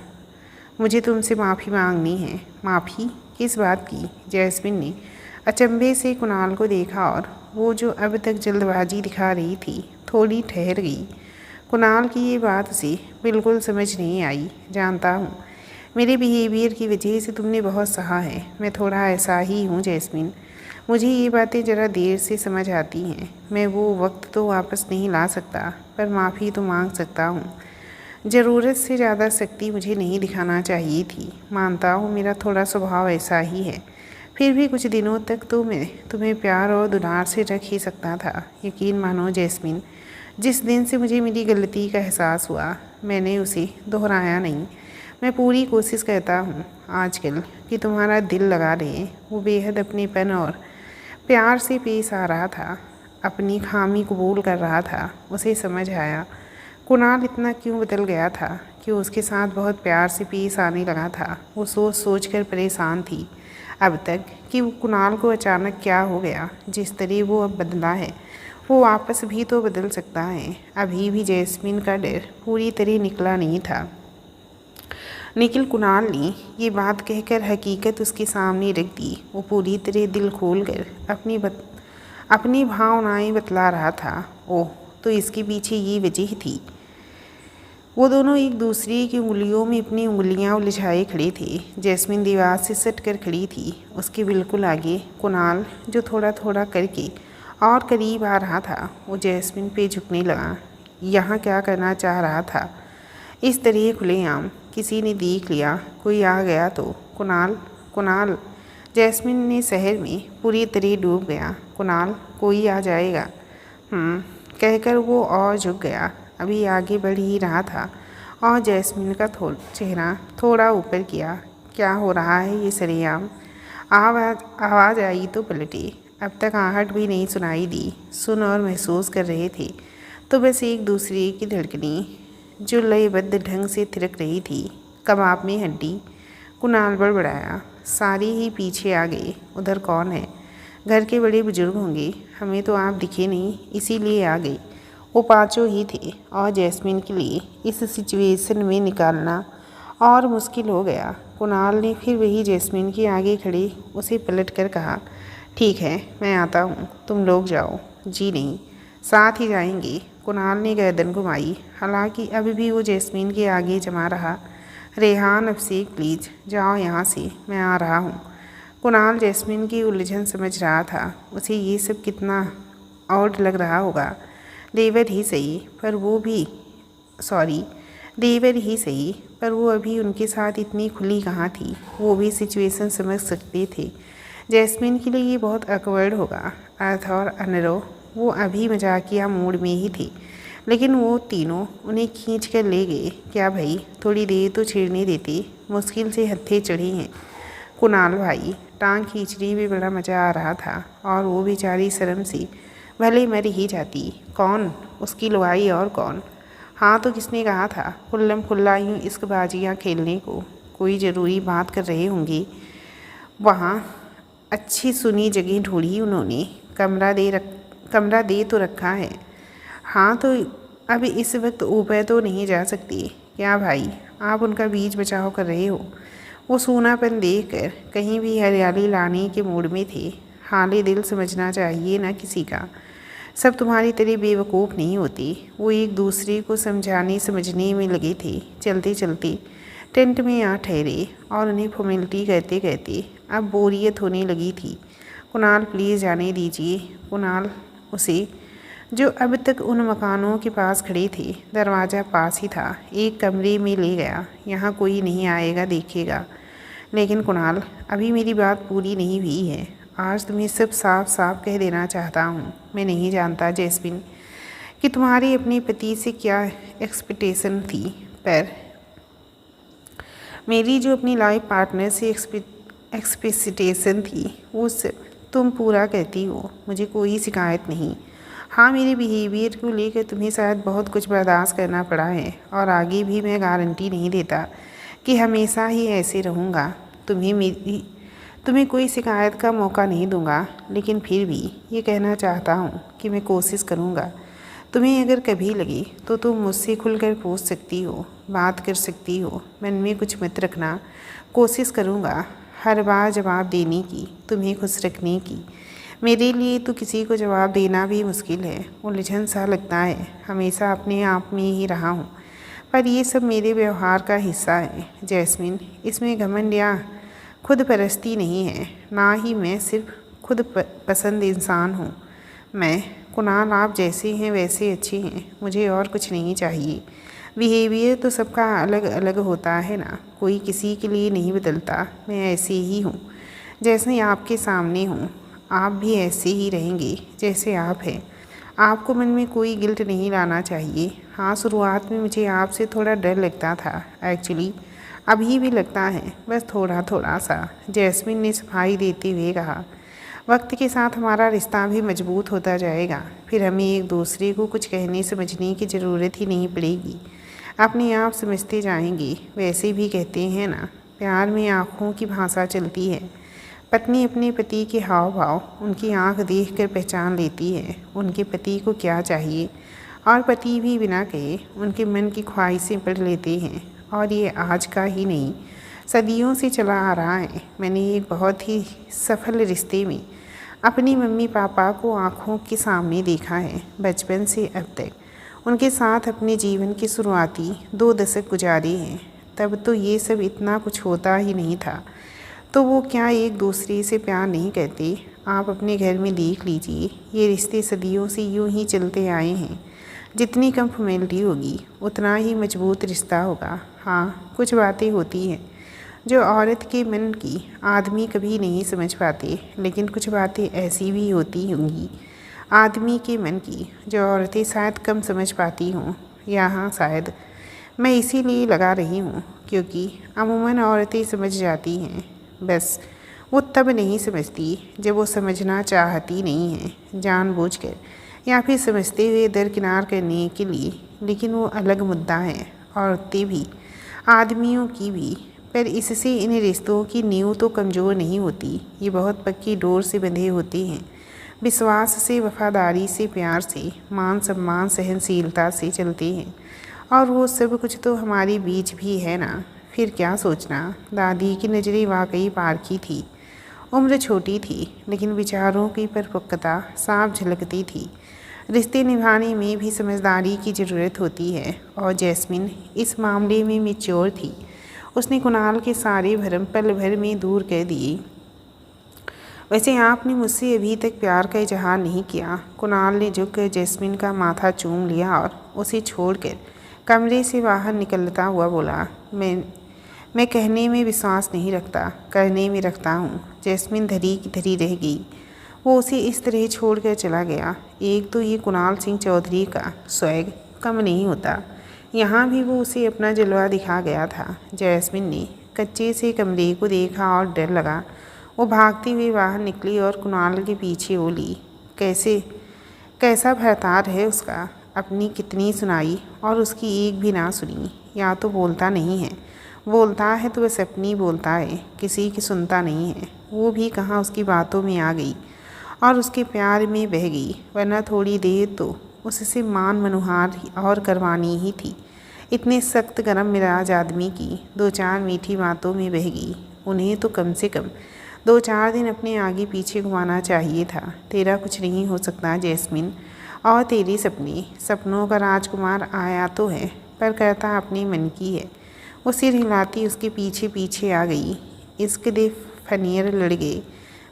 Speaker 1: मुझे तुमसे माफ़ी मांगनी है। माफ़ी? किस बात की? जैस्मिन ने अचंभे से कुणाल को देखा और वो जो अब तक जल्दबाजी दिखा रही थी थोड़ी ठहर गई। कुणाल की ये बात उसे बिल्कुल समझ नहीं आई। जानता हूँ, मेरे बिहेवियर की वजह से तुमने बहुत सहा है। मैं थोड़ा ऐसा ही हूँ जैस्मिन। मुझे ये बातें ज़रा देर से समझ आती हैं। मैं वो वक्त तो वापस नहीं ला सकता, पर माफ़ी तो मांग सकता हूँ। ज़रूरत से ज़्यादा सख्ती मुझे नहीं दिखाना चाहिए थी। मानता हूँ मेरा थोड़ा स्वभाव ऐसा ही है, फिर भी कुछ दिनों तक तो मैं तुम्हें प्यार और दुलार से रख ही सकता था। यकीन मानो जैस्मिन, जिस दिन से मुझे मेरी गलती का एहसास हुआ मैंने उसे दोहराया नहीं। मैं पूरी कोशिश करता हूँ आजकल कि तुम्हारा दिल लगा रहे। वो बेहद अपनेपन और प्यार से पेश आ रहा था, अपनी खामी कबूल कर रहा था। उसे समझ आया कुणाल इतना क्यों बदल गया था कि उसके साथ बहुत प्यार से पेश आने लगा था। वो सोच सोच कर परेशान थी अब तक कि वो कुणाल को अचानक क्या हो गया। जिस तरह वो अब बदला है वो वापस भी तो बदल सकता है। अभी भी जैस्मिन का डर पूरी तरह निकला नहीं था। निखिल कुणाल ने ये बात कहकर हकीकत उसके सामने रख दी। वो पूरी तरह दिल खोल कर अपनी भावनाएं बतला रहा था। ओह, तो इसके पीछे ये वजह थी। वो दोनों एक दूसरे की उंगलियों में अपनी उंगलियां उलझाए खड़े थे। जैस्मिन दीवार से सट कर खड़ी थी, उसके बिल्कुल आगे कुणाल, जो थोड़ा थोड़ा करके और करीब आ रहा था। वो जैस्मिन पे झुकने लगा। यहाँ क्या करना चाह रहा था इस तरह खुलेआम? किसी ने देख लिया, कोई आ गया तो? कुणाल जैस्मिन ने शहर में पूरी तरह डूब गया। कुणाल, कोई आ जाएगा कहकर वो और झुक गया। अभी आगे बढ़ ही रहा था और जैस्मिन का चेहरा थोड़ा ऊपर किया। क्या हो रहा है ये सरेआम? आवाज़ आई तो पलटे। अब तक आहट भी नहीं सुनाई दी। सुन और महसूस कर रहे थे तो बस एक दूसरे की धड़कनें जो लयबद्ध ढंग से थिरक रही थी। कबाब में हड्डी। कुणाल बड़बड़ाया। सारे ही पीछे आ गए। उधर कौन है? घर के बड़े बुजुर्ग होंगे। हमें तो आप दिखे नहीं, इसीलिए आ गए। वो पांचों ही थे और जैस्मिन के लिए इस सिचुएशन में निकालना और मुश्किल हो गया। कुणाल ने फिर वही जैस्मिन के आगे खड़े उसे पलट कर कहा, ठीक है, मैं आता हूँ, तुम लोग जाओ। जी नहीं, साथ ही जाएंगे। कुणाल ने गर्दन घुमाई। हालांकि अभी भी वो जैस्मिन के आगे जमा रहा। रेहान, अफसेक, प्लीज़ जाओ यहाँ से, मैं आ रहा हूँ। कुणाल जैस्मिन की उलझन समझ रहा था। उसे ये सब कितना ऑड लग रहा होगा। देवर ही सही, पर वो अभी उनके साथ इतनी खुली कहाँ थी। वो भी सिचुएशन समझ सकते थे। जैस्मिन के लिए ये बहुत awkward होगा। अर्थ और अनरो वो अभी मजाकिया मूड में ही थी, लेकिन वो तीनों उन्हें खींच कर ले गए। क्या भाई, थोड़ी देर तो छेड़ने देते, मुश्किल से हत्थे चढ़े हैं। कुणाल भाई, टांग खींचने में बड़ा मज़ा आ रहा था और वो बेचारी शर्म से भले मर ही जाती। कौन? उसकी लुगाई और कौन? हाँ तो किसने कहा था खुल्लम खुल्ला यूँ इश्कबाजियाँ खेलने को? कोई ज़रूरी बात कर रहे होंगे। वहाँ अच्छी सुनी जगह ढूंढी उन्होंने। कमरा दे तो रखा है। हाँ तो अब इस वक्त ऊपर तो नहीं जा सकती। क्या भाई, आप उनका बीच बचाव कर रहे हो? वो सूनापन देखकर कहीं भी हरियाली लाने के मूड में थे। हाले दिल समझना चाहिए ना किसी का। सब तुम्हारी तरह बेवकूफ़ नहीं होती। वो एक दूसरे को समझाने समझने में लगे थे। चलते चलते टेंट में आ ठहरे और उन्हें फॉर्मेलिटी कहते कहते अब बोरियत होने लगी थी। कुणाल प्लीज़ जाने दीजिए। कुणाल उसे, जो अब तक उन मकानों के पास खड़े थे, दरवाज़ा पास ही था, एक कमरे में ले गया। यहाँ कोई नहीं आएगा, देखेगा। लेकिन कुणाल, अभी मेरी बात पूरी नहीं हुई है। आज तुम्हें सब साफ साफ कह देना चाहता हूँ। मैं नहीं जानता जैस्मिन कि तुम्हारी अपने पति से क्या एक्सपेक्टेशन थी, पर मेरी जो अपनी लाइफ पार्टनर से एक्सपेक्टेशन थी वो सब तुम पूरा कहती हो। मुझे कोई शिकायत नहीं। हाँ, मेरे बिहेवियर को लेकर तुम्हें शायद बहुत कुछ बर्दाश्त करना पड़ा है और आगे भी मैं गारंटी नहीं देता कि हमेशा ही ऐसे रहूँगा। तुम्हें कोई शिकायत का मौका नहीं दूंगा, लेकिन फिर भी ये कहना चाहता हूँ कि मैं कोशिश करूँगा। तुम्हें अगर कभी लगे तो तुम मुझसे खुलकर पूछ सकती हो, बात कर सकती हो। मन में कुछ मत रखना। कोशिश करूँगा हर बार जवाब देने की, तुम्हें खुश रखने की। मेरे लिए तो किसी को जवाब देना भी मुश्किल है, उलझन सा लगता है। हमेशा अपने आप में ही रहा हूँ, पर ये सब मेरे व्यवहार का हिस्सा है जैस्मिन। इसमें घमंड या खुद परस्ती नहीं है, ना ही मैं सिर्फ खुद पसंद इंसान हूँ। मैं, कुणाल, आप जैसे हैं वैसे अच्छे हैं, मुझे और कुछ नहीं चाहिए। बिहेवियर तो सबका अलग अलग होता है ना, कोई किसी के लिए नहीं बदलता। मैं ऐसे ही हूँ जैसे आपके सामने हूँ। आप भी ऐसे ही रहेंगे जैसे आप हैं। आपको मन में कोई गिल्ट नहीं लाना चाहिए। हाँ, शुरुआत में मुझे आपसे थोड़ा डर लगता था, एक्चुअली अभी भी लगता है, बस थोड़ा थोड़ा सा, जैस्मिन ने सफाई देते हुए कहा। वक्त के साथ हमारा रिश्ता भी मजबूत होता जाएगा, फिर हमें एक दूसरे को कुछ कहने समझने की ज़रूरत ही नहीं पड़ेगी। अपने आप समझते जाएंगे। वैसे भी कहते हैं ना, प्यार में आँखों की भाषा चलती है। पत्नी अपने पति के हाव भाव, उनकी आंख देखकर पहचान लेती है उनके पति को क्या चाहिए, और पति भी बिना कहे उनके मन की ख्वाहिशें पढ़ लेते हैं। और ये आज का ही नहीं, सदियों से चला आ रहा है। मैंने एक बहुत ही सफल रिश्ते में अपनी मम्मी पापा को आँखों के सामने देखा है, बचपन से अब तक। उनके साथ अपने जीवन के शुरुआती 2 दशक गुजारे हैं। तब तो ये सब इतना कुछ होता ही नहीं था। तो वो क्या एक दूसरे से प्यार नहीं करते? आप अपने घर में देख लीजिए, ये रिश्ते सदियों से यूं ही चलते आए हैं। जितनी कम फॉर्मेलिटी होगी उतना ही मजबूत रिश्ता होगा। हाँ, कुछ बातें होती हैं जो औरत के मन की आदमी कभी नहीं समझ पाते, लेकिन कुछ बातें ऐसी भी होती होंगी आदमी के मन की जो औरतें शायद कम समझ पाती हों। यहाँ शायद मैं इसीलिए लगा रही हूँ क्योंकि अमूमन औरतें समझ जाती हैं, बस वो तब नहीं समझती जब वो समझना चाहती नहीं है, जानबूझकर या फिर समझते हुए दरकिनार करने के लिए। लेकिन वो अलग मुद्दा है, औरतें भी, आदमियों की भी। पर इससे इन रिश्तों की नींव तो कमज़ोर नहीं होती। ये बहुत पक्की डोर से बंधे होते हैं, विश्वास से, वफादारी से, प्यार से, मान सम्मान, सहनशीलता से चलते हैं। और वो सब कुछ तो हमारे बीच भी है ना। फिर क्या सोचना। दादी की नज़रें वाकई पारखी थी। उम्र छोटी थी, लेकिन विचारों की परिपक्वता साफ झलकती थी। रिश्ते निभाने में भी समझदारी की ज़रूरत होती है, और जैस्मिन इस मामले में मैच्योर थी। उसने कुणाल के सारे भरम पल भर में दूर कर दिए। वैसे आपने मुझसे अभी तक प्यार का इजहार नहीं किया। कुणाल ने झुककर जैस्मिन का माथा चूम लिया और उसे छोड़कर कमरे से बाहर निकलता हुआ बोला, मैं कहने में विश्वास नहीं रखता, करने में रखता हूँ। जैस्मिन धरी की धरी रह गई। वो उसे इस तरह छोड़कर चला गया। एक तो ये कुणाल सिंह चौधरी का स्वैग कम नहीं होता, यहाँ भी वो उसे अपना जलवा दिखा गया था। जैस्मिन ने कच्चे से कमरे को देखा और डर लगा। वो भागती हुई बाहर निकली और कुणाल के पीछे बोली, कैसा भरतार है उसका। अपनी कितनी सुनाई और उसकी एक भी ना सुनी। या तो बोलता नहीं है, बोलता है तो बस अपनी बोलता है, किसी की सुनता नहीं है। वो भी कहाँ उसकी बातों में आ गई और उसके प्यार में बह गई, वरना थोड़ी देर तो उससे मान मनुहार और करवानी ही थी। इतने सख्त गरम मिजाज आदमी की 2-4 मीठी बातों में बह गई। उन्हें तो कम से कम 2-4 दिन अपने आगे पीछे घुमाना चाहिए था। तेरा कुछ नहीं हो सकता जैस्मिन, और तेरे सपनों का राजकुमार आया तो है, पर करता अपने मन की है। वो सिर हिलाती उसके पीछे पीछे आ गई। इश्क दे फनियर लड़ गए,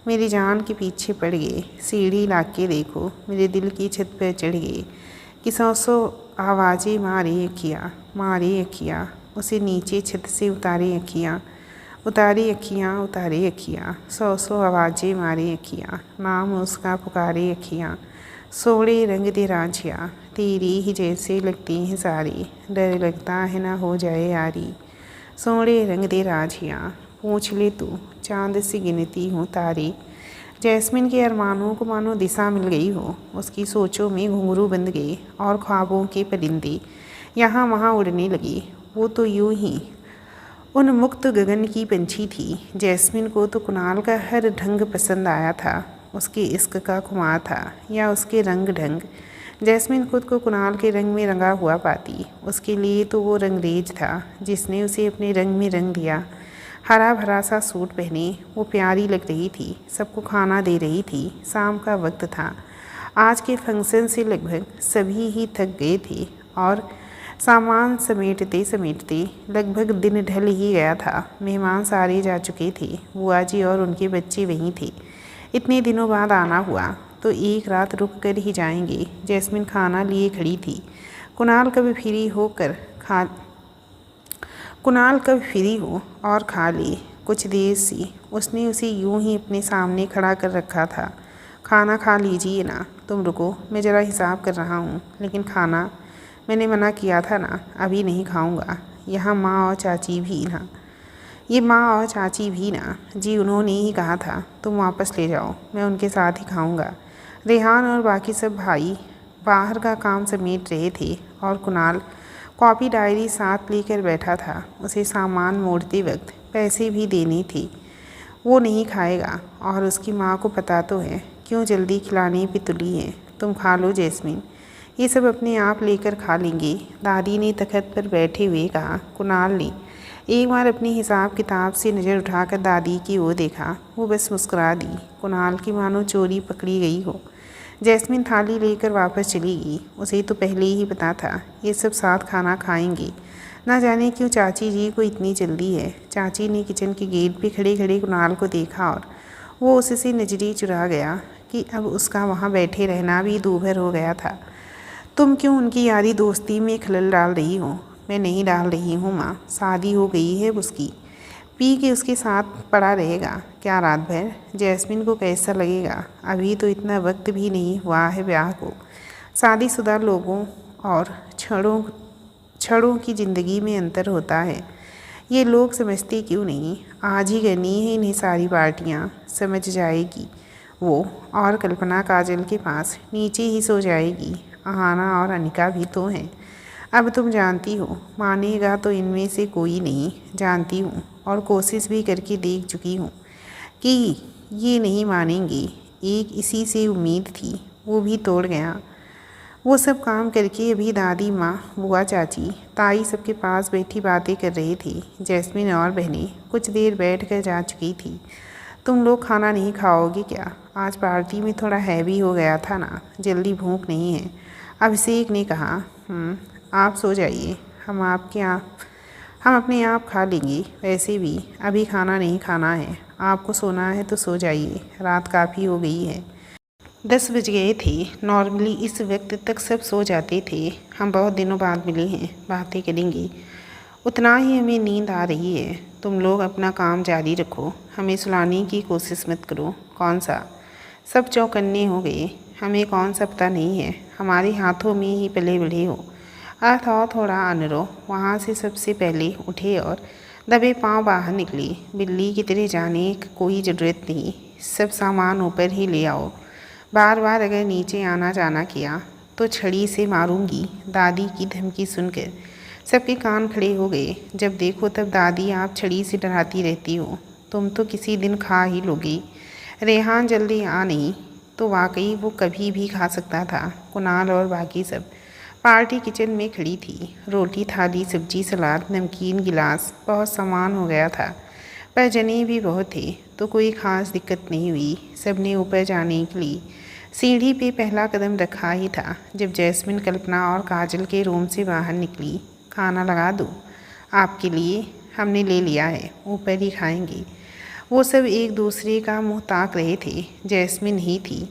Speaker 1: मेरी जान के पीछे पड़ गए। सीढ़ी लाके देखो, मेरे दिल की छत पर चढ़ गए। कि सौ आवाज़ें मारे अखियाँ, उसे नीचे छत से उतारे अखियाँ, उतारे अखियाँ। सौ आवाज़ें मारे अखियाँ, नाम उसका पुकारे अखियाँ। सोड़े रंग दे रांझिया, तेरी ही जैसे लगती हैं सारी, डर लगता है ना हो जाए यारी। सोड़े रंग दे रांझिया, पूछ ले तू चाँद से गिनती हूँ तारे। जैस्मिन के अरमानों को मानो दिशा मिल गई हो। उसकी सोचों में घुंघरू बंध गए और ख्वाबों के परिंदे यहाँ वहाँ उड़ने लगे। वो तो यूं ही उन्मुक्त गगन की पंछी थी। जैस्मिन को तो कुणाल का हर ढंग पसंद आया था। उसके इश्क का खुमार था या उसके रंग ढंग। जैस्मिन खुद को कुणाल के रंग में रंगा हुआ पाती। उसके लिए तो वो रंगरेज था जिसने उसे अपने रंग में रंग दिया। हरा भरा सा सूट पहने वो प्यारी लग रही थी। सबको खाना दे रही थी। शाम का वक्त था। आज के फंक्शन से लगभग सभी ही थक गए थे और सामान समेटते समेटते लगभग दिन ढल ही गया था। मेहमान सारे जा चुके थे। बुआ जी और उनके बच्चे वहीं थे। इतने दिनों बाद आना हुआ तो एक रात रुक कर ही जाएंगे। जैस्मिन खाना लिए खड़ी थी। कुणाल कभी फ्री हो और खा ले। कुछ देर से उसने उसे यूं ही अपने सामने खड़ा कर रखा था। खाना खा लीजिए ना, तुम रुको, मैं ज़रा हिसाब कर रहा हूँ। लेकिन खाना मैंने मना किया था ना, अभी नहीं खाऊंगा। यहाँ माँ और चाची भी ना, ये माँ और चाची भी ना जी, उन्होंने ही कहा था तुम वापस ले जाओ, मैं उनके साथ ही खाऊंगा। रेहान और बाकी सब भाई बाहर का काम समेट रहे थे और कुणाल कॉपी डायरी साथ लेकर बैठा था। उसे सामान मोड़ते वक्त पैसे भी देने थे। वो नहीं खाएगा और उसकी माँ को पता तो है, क्यों जल्दी खिलाने पे तुली है। तुम खा लो जैस्मिन, ये सब अपने आप लेकर खा लेंगे, दादी ने तखत पर बैठे हुए कहा। कुणाल ने एक बार अपनी हिसाब किताब से नज़र उठाकर दादी की ओर देखा। वो बस मुस्कुरा दी। कुणाल की मानो चोरी पकड़ी गई हो। जैस्मिन थाली लेकर वापस चली गई। उसे तो पहले ही पता था ये सब साथ खाना खाएंगे। ना जाने क्यों चाची जी को इतनी जल्दी है। चाची ने किचन के गेट पे खड़े खड़े कुणाल को देखा और वो उससे नजरें चुरा गया कि अब उसका वहाँ बैठे रहना भी दूभर हो गया था। तुम क्यों उनकी यारी दोस्ती में खलल डाल रही हो? मैं नहीं डाल रही हूँ माँ, शादी हो गई है उसकी, पी के उसके साथ पड़ा रहेगा क्या रात भर? जैस्मिन को कैसा लगेगा? अभी तो इतना वक्त भी नहीं हुआ है ब्याह को। शादीशुदा लोगों और छड़ों की ज़िंदगी में अंतर होता है। ये लोग समझते क्यों नहीं? आज ही करनी है इन्हें सारी पार्टियाँ, समझ जाएगी वो। और कल्पना काजल के पास नीचे ही सो जाएगी। आहाना और अनिका भी तो हैं। अब तुम जानती हो, मानेगा तो इनमें से कोई नहीं, जानती हूँ और कोशिश भी करके देख चुकी हूँ कि ये नहीं मानेंगे। एक इसी से उम्मीद थी, वो भी तोड़ गया। वो सब काम करके अभी दादी माँ, बुआ चाची, ताई सबके पास बैठी बातें कर रही थी। जैस्मिन और बहनें कुछ देर बैठ कर जा चुकी थी। तुम लोग खाना नहीं खाओगे क्या? आज पार्टी में थोड़ा हैवी हो गया था ना, जल्दी भूख नहीं है, अभिषेक ने कहा। आप सो जाइए, हम अपने आप खा लेंगे। वैसे भी अभी खाना नहीं खाना है। आपको सोना है तो सो जाइए, रात काफ़ी हो गई है। 10 बज गए थे। नॉर्मली इस वक्त तक सब सो जाते थे। हम बहुत दिनों बाद मिले हैं, बातें करेंगे। उतना ही हमें नींद आ रही है। तुम लोग अपना काम जारी रखो, हमें सुलाने की कोशिश मत करो। कौन सा? सब चौकन्ने हो गए। हमें कौन सा पता नहीं है, हमारे हाथों में ही पले बढ़े हो। अर्थ और थोड़ा अनरो वहाँ से सबसे पहले उठे और दबे पांव बाहर निकले। बिल्ली की तरह जाने की कोई ज़रूरत नहीं, सब सामान ऊपर ही ले आओ। बार बार अगर नीचे आना जाना किया तो छड़ी से मारूंगी, दादी की धमकी सुनकर सबके कान खड़े हो गए। जब देखो तब दादी आप छड़ी से डराती रहती हो, तुम तो किसी दिन खा ही लोगी। रेहान जल्दी आ नहीं तो वाकई वो कभी भी खा सकता था। कुणाल और बाकी सब पार्टी किचन में खड़ी थी। रोटी, थाली, सब्जी, सलाद, नमकीन, गिलास, बहुत सामान हो गया था। पर जने भी बहुत थे तो कोई ख़ास दिक्कत नहीं हुई। सब ने ऊपर जाने के लिए सीढ़ी पे पहला कदम रखा ही था जब जैस्मिन, कल्पना और काजल के रूम से बाहर निकली। खाना लगा दूँ? आपके लिए हमने ले लिया है, ऊपर ही खाएंगे। वो सब एक दूसरे का मुंह ताक रहे थे। जैस्मिन ही थी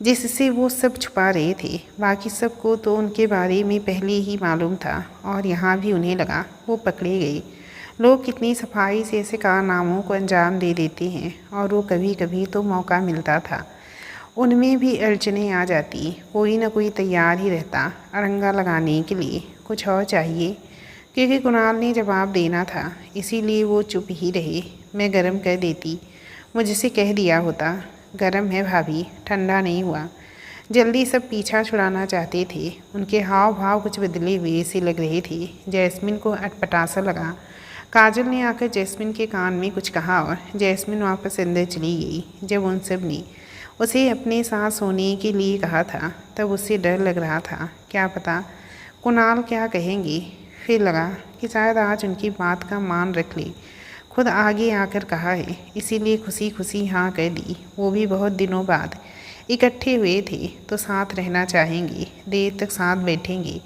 Speaker 1: जिससे वो सब छुपा रहे थे। बाकी सबको तो उनके बारे में पहले ही मालूम था और यहाँ भी उन्हें लगा वो पकड़े गए। लोग कितनी सफाई से ऐसे कारनामों को अंजाम दे देते हैं और वो कभी कभी तो मौका मिलता था उनमें भी अड़चने आ जाती। कोई ना कोई तैयार ही रहता अड़ंगा लगाने के लिए। कुछ और चाहिए क्योंकि कुणाल ने जवाब देना था, इसीलिए वो चुप ही रहे। मैं गरम कर देती, मुझसे कह दिया होता। गरम है भाभी, ठंडा नहीं हुआ। जल्दी सब पीछा छुड़ाना चाहते थे। उनके हाव भाव कुछ बदले हुए से लग रहे थे। जैस्मिन को अटपटासा लगा। काजल ने आकर जैस्मिन के कान में कुछ कहा और जैस्मिन वापस अंदर चली गई। जब उन सब ने उसे अपने साथ सोने के लिए कहा था तब उससे डर लग रहा था। क्या पता कुणाल क्या कहेंगे। फिर लगा कि शायद आज उनकी बात का मान रख ले। खुद आगे आकर कहा है, इसीलिए खुशी खुशी हाँ कर दी। वो भी बहुत दिनों बाद इकट्ठे हुए थे तो साथ रहना चाहेंगे, देर तक साथ बैठेंगे।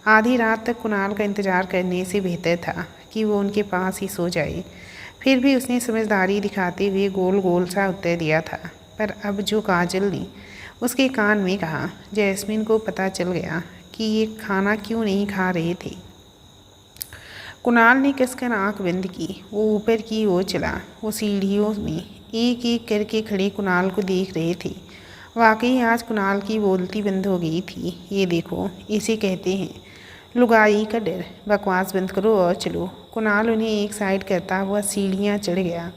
Speaker 1: आधी रात तक कुणाल का इंतज़ार करने से बेहतर था कि वो उनके पास ही सो जाए। फिर भी उसने समझदारी दिखाते हुए गोल गोल सा उत्तर दिया था। पर अब जो काजल ने उसके कान में कहा, जैस्मिन को पता चल गया कि ये खाना क्यों नहीं खा रहे थे। कुणाल ने कसकर आंख बंद की। वो ऊपर की ओर चला। वो सीढ़ियों में एक एक करके खड़े कुणाल को देख रहे थे। वाकई आज कुणाल की बोलती बंद हो गई थी। ये देखो, इसे कहते हैं लुगाई का डर। बकवास बंद करो और चलो। कुणाल उन्हें एक साइड करता हुआ सीढ़ियाँ चढ़ गया।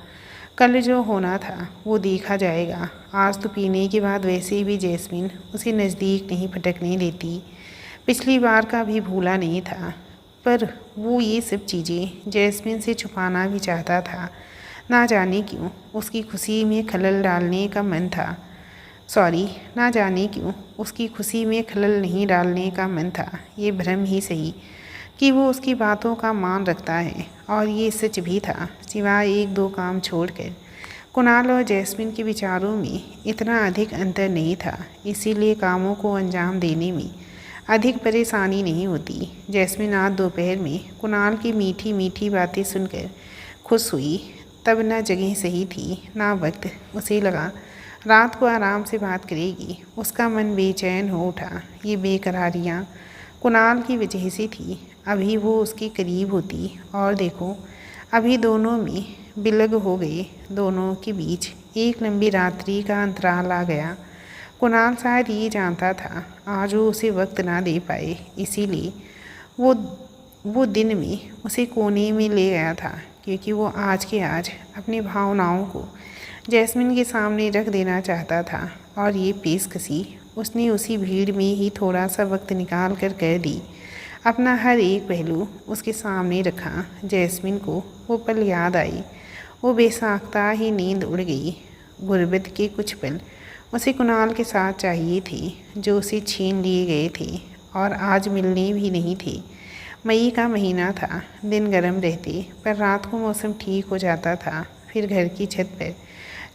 Speaker 1: कल जो होना था वो देखा जाएगा। आज तो पीने के बाद वैसे भी जैस्मिन उसे नज़दीक नहीं फटकने देती। पिछली बार का भी भूला नहीं था। पर वो ये सब चीज़ें जैस्मिन से छुपाना भी चाहता था। ना जाने क्यों उसकी खुशी में खलल डालने का मन था। ना जाने क्यों उसकी खुशी में खलल नहीं डालने का मन था। ये भ्रम ही सही कि वो उसकी बातों का मान रखता है। और ये सच भी था, सिवाय एक दो काम छोड़कर। कुणाल और जैस्मिन के विचारों में इतना अधिक अंतर नहीं था, इसीलिए कामों को अंजाम देने में अधिक परेशानी नहीं होती। जैस्मिन आज दोपहर में कुणाल की मीठी मीठी बातें सुनकर खुश हुई। तब न जगह सही थी ना वक्त। उसे लगा रात को आराम से बात करेगी। उसका मन बेचैन हो उठा। ये बेकरारियाँ कुणाल की वजह से थी। अभी वो उसके करीब होती और देखो अभी दोनों में बिलग हो गए। दोनों के बीच एक लंबी रात्रि का अंतराल आ गया। कुणाल शायद ये जानता था आज वो उसे वक्त ना दे पाए, इसीलिए वो दिन में उसे कोने में ले गया था, क्योंकि वो आज के आज अपनी भावनाओं को जैस्मिन के सामने रख देना चाहता था। और ये पेशकशी उसने उसी भीड़ में ही थोड़ा सा वक्त निकाल कर दी। अपना हर एक पहलू उसके सामने रखा। जैस्मिन को वो पल याद आई। वो बेसाख्ता ही नींद उड़ गई। गुर्बत के कुछ पल उसे कुणाल के साथ चाहिए थे जो उसे छीन लिए गए थे और आज मिलने भी नहीं थे। मई का महीना था। दिन गर्म रहते पर रात को मौसम ठीक हो जाता था। फिर घर की छत पर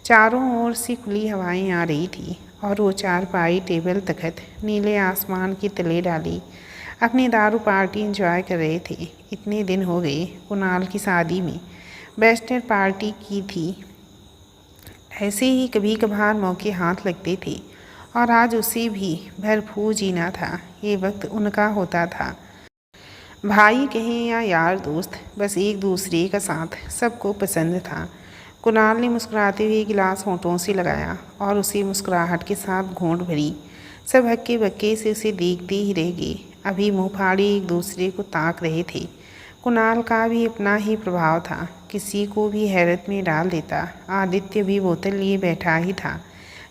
Speaker 1: चारों ओर से खुली हवाएं आ रही थी और वो चारपाई टेबल तखत नीले आसमान के तले डाली अपनी दारू पार्टी एंजॉय कर रहे थे। इतने दिन हो गए कुणाल की शादी में बैचलर पार्टी की थी। ऐसे ही कभी कभार मौके हाथ लगते थे और आज उसे भी भरपूर जीना था। ये वक्त उनका होता था। भाई कहें या यार दोस्त, बस एक दूसरे का साथ सबको पसंद था। कुणाल ने मुस्कुराते हुए गिलास होंठों से लगाया और उसे मुस्कुराहट के साथ घूंट भरी। सब हक्के बक्के से उसे देखते ही रह गए। अभी मुँह फाड़े एक दूसरे को ताक रहे थे। कुणाल का भी अपना ही प्रभाव था, किसी को भी हैरत में डाल देता। आदित्य भी बोतल लिए बैठा ही था,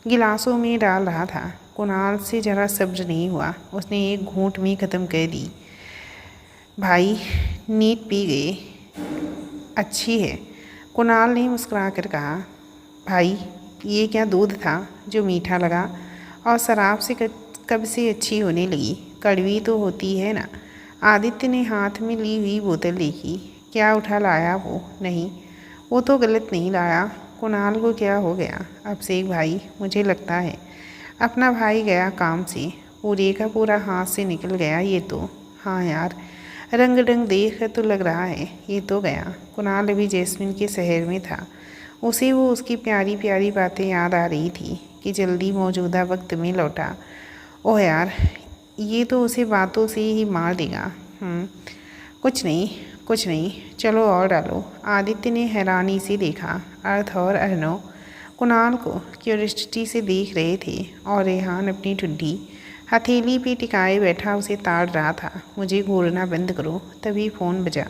Speaker 1: गिलासों में डाल रहा था। कुणाल से जरा सब्र नहीं हुआ। उसने एक घूंट में ख़त्म कर दी। भाई नीट पी गए, अच्छी है, कुणाल ने मुस्कुराकर कहा। भाई ये क्या दूध था जो मीठा लगा, और शराब से कब से अच्छी होने लगी, कड़वी तो होती है ना। आदित्य ने हाथ में ली हुई बोतल देखी। क्या उठा लाया वो? नहीं, वो तो गलत नहीं लाया। कुणाल को क्या हो गया? अभिषेक भाई, मुझे लगता है अपना भाई गया काम से, पूरे का पूरा हाथ से निकल गया ये तो। हाँ यार, रंग ढंग देख कर तो लग रहा है ये तो गया। कुणाल अभी जैस्मिन के शहर में था। उसे वो उसकी प्यारी प्यारी बातें याद आ रही थी कि जल्दी मौजूदा वक्त में लौटा। ओह यार, ये तो उसे बातों से ही मार देगा। कुछ नहीं, चलो और डालो। आदित्य ने हैरानी से देखा। अर्थ और अर्नव कुणाल को क्यूरियोसिटी से देख रहे थे और रेहान अपनी ठुड्डी हथेली पे टिकाए बैठा उसे ताड़ रहा था। मुझे घूरना बंद करो। तभी फ़ोन बजा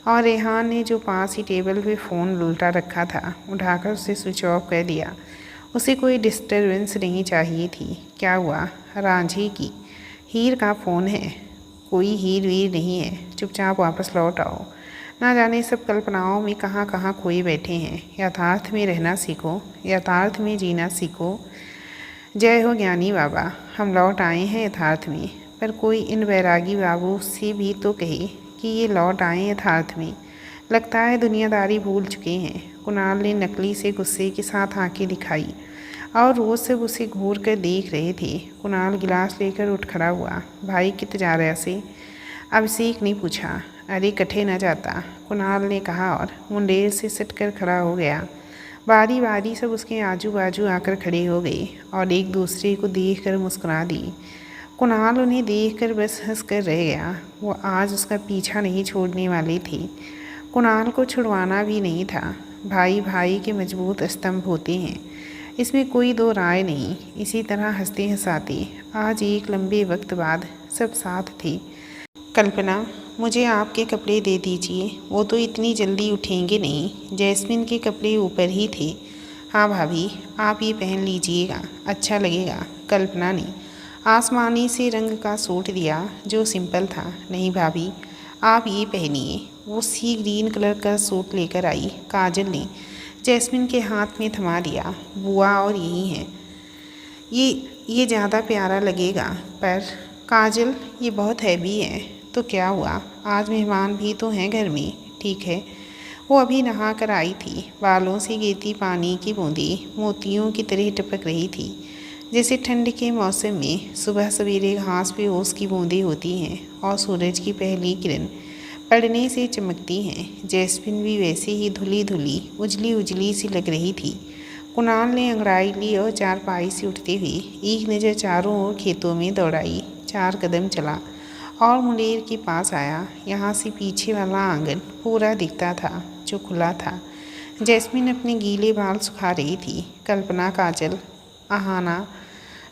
Speaker 1: और रेहान ने जो पास ही टेबल पे फ़ोन उल्टा रखा था उठाकर उसे स्विच ऑफ कर दिया। उसे कोई डिस्टर्बेंस नहीं चाहिए थी। क्या हुआ? रांझी की हीर का फ़ोन है। कोई हीर वीर नहीं है, चुपचाप वापस लौट आओ। ना जाने सब कल्पनाओं में कहाँ कहाँ खोए बैठे हैं। यथार्थ में रहना सीखो, यथार्थ में जीना सीखो। जय हो ज्ञानी बाबा। हम लौट आए हैं यथार्थ में, पर कोई इन बैरागी बाबू से भी तो कहे कि ये लौट आए यथार्थ में। लगता है दुनियादारी भूल चुके हैं। कुणाल ने नकली से गुस्से के साथ आंखें दिखाई और रोज़ सब उसे घूर कर देख रहे थे। कुणाल गिलास लेकर उठ खड़ा हुआ। भाई कित जा रहा से? अभिषेक ने पूछा। अरे कठे न जाता, कुणाल ने कहा और मुंडेर से सटकर खड़ा हो गया। बारी बारी सब उसके आजू बाजू आकर खड़े हो गए और एक दूसरे को देखकर मुस्कुरा दी। कुणाल उन्हें देखकर बस हंसकर रह गया। वो आज उसका पीछा नहीं छोड़ने वाले थे। कुणाल को छुड़वाना भी नहीं था। भाई भाई के मजबूत स्तंभ होते हैं, इसमें कोई दो राय नहीं। इसी तरह हंसते हंसाते आज एक लंबे वक्त बाद सब साथ थे। कल्पना, मुझे आपके कपड़े दे दीजिए। वो तो इतनी जल्दी उठेंगे नहीं। जैस्मिन के कपड़े ऊपर ही थे। हाँ भाभी, आप ये पहन लीजिएगा, अच्छा लगेगा। कल्पना ने आसमानी से रंग का सूट दिया जो सिंपल था। नहीं भाभी, आप ये पहनिए। वो सी ग्रीन कलर का सूट लेकर आई। काजल ने जैस्मिन के हाथ में थमा दिया। बुआ और यही है, ये ज़्यादा प्यारा लगेगा। पर काजल, ये बहुत हैवी है। तो क्या हुआ, आज मेहमान भी तो हैं घर में। ठीक है। वो अभी नहा कर आई थी। बालों से गिरती पानी की बूंदें मोतियों की तरह टपक रही थी, जैसे ठंड के मौसम में सुबह सवेरे घास पे ओस की बूंदें होती हैं और सूरज की पहली किरण पड़ने से चमकती हैं। जैस्मिन भी वैसे ही धुली धुली उजली उजली सी लग रही थी। कुणाल ने अंगड़ाई ली और चारपाई से उठते हुए एक नज़र चारों ओर खेतों में दौड़ाई। 4 कदम चला और मुंडेर के पास आया। यहाँ से पीछे वाला आंगन पूरा दिखता था, जो खुला था। जैस्मिन अपने गीले बाल सुखा रही थी। कल्पना, काजल, आहाना,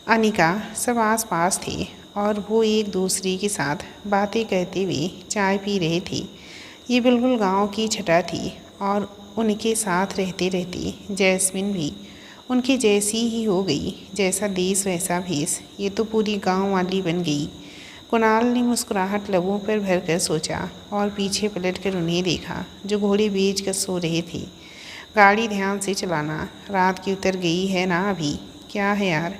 Speaker 1: अनिका सब आस पास थे और वो एक दूसरे के साथ बातें करते हुए चाय पी रहे थे। ये बिल्कुल गांव की छटा थी और उनके साथ रहते रहते जैस्मिन भी उनकी जैसी ही हो गई। जैसा देश वैसा भेष, ये तो पूरी गांव वाली बन गई। कुणाल ने मुस्कुराहट लबों पर भरकर सोचा और पीछे पलटकर उन्हें देखा जो घोड़े बेच कर सो रहे थे। गाड़ी ध्यान से चलाना, रात की उतर गई है ना अभी। क्या है यार,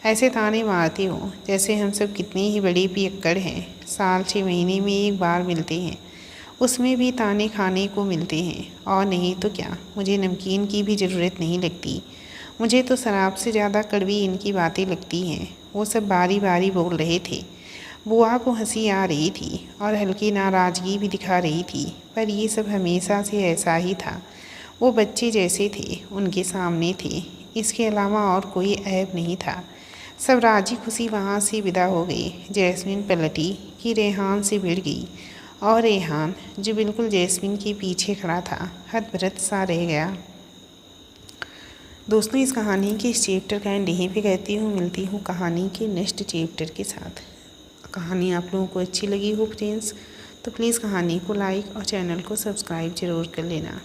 Speaker 1: ऐसे ताने मारते हो जैसे हम सब कितने ही बड़े पियक्कड़ हैं। साल 6 महीने में एक बार मिलते हैं, उसमें भी ताने खाने को मिलते हैं। और नहीं तो क्या, मुझे नमकीन की भी ज़रूरत नहीं लगती। मुझे तो शराब से ज़्यादा कड़वी इनकी बातें लगती हैं। वो सब बारी बारी बोल रहे थे। बुआ को हंसी आ रही थी और हल्की नाराज़गी भी दिखा रही थी, पर ये सब हमेशा से ऐसा ही था। वो बच्चे जैसे थे, उनके सामने थे, इसके अलावा और कोई ऐब नहीं था। सब राजी खुशी वहाँ से विदा हो गए। जैस्मिन पलटी कि रेहान से भिड़ गई और रेहान, जो बिल्कुल जैस्मिन के पीछे खड़ा था, हतप्रभ सा रह गया। दोस्तों, इस कहानी के इस चैप्टर का एंड यहीं पे कहती हूँ। मिलती हूँ कहानी के नेक्स्ट चैप्टर के साथ। कहानी आप लोगों को अच्छी लगी हो फ्रेंड्स, तो प्लीज़ कहानी को लाइक और चैनल को सब्सक्राइब ज़रूर कर लेना।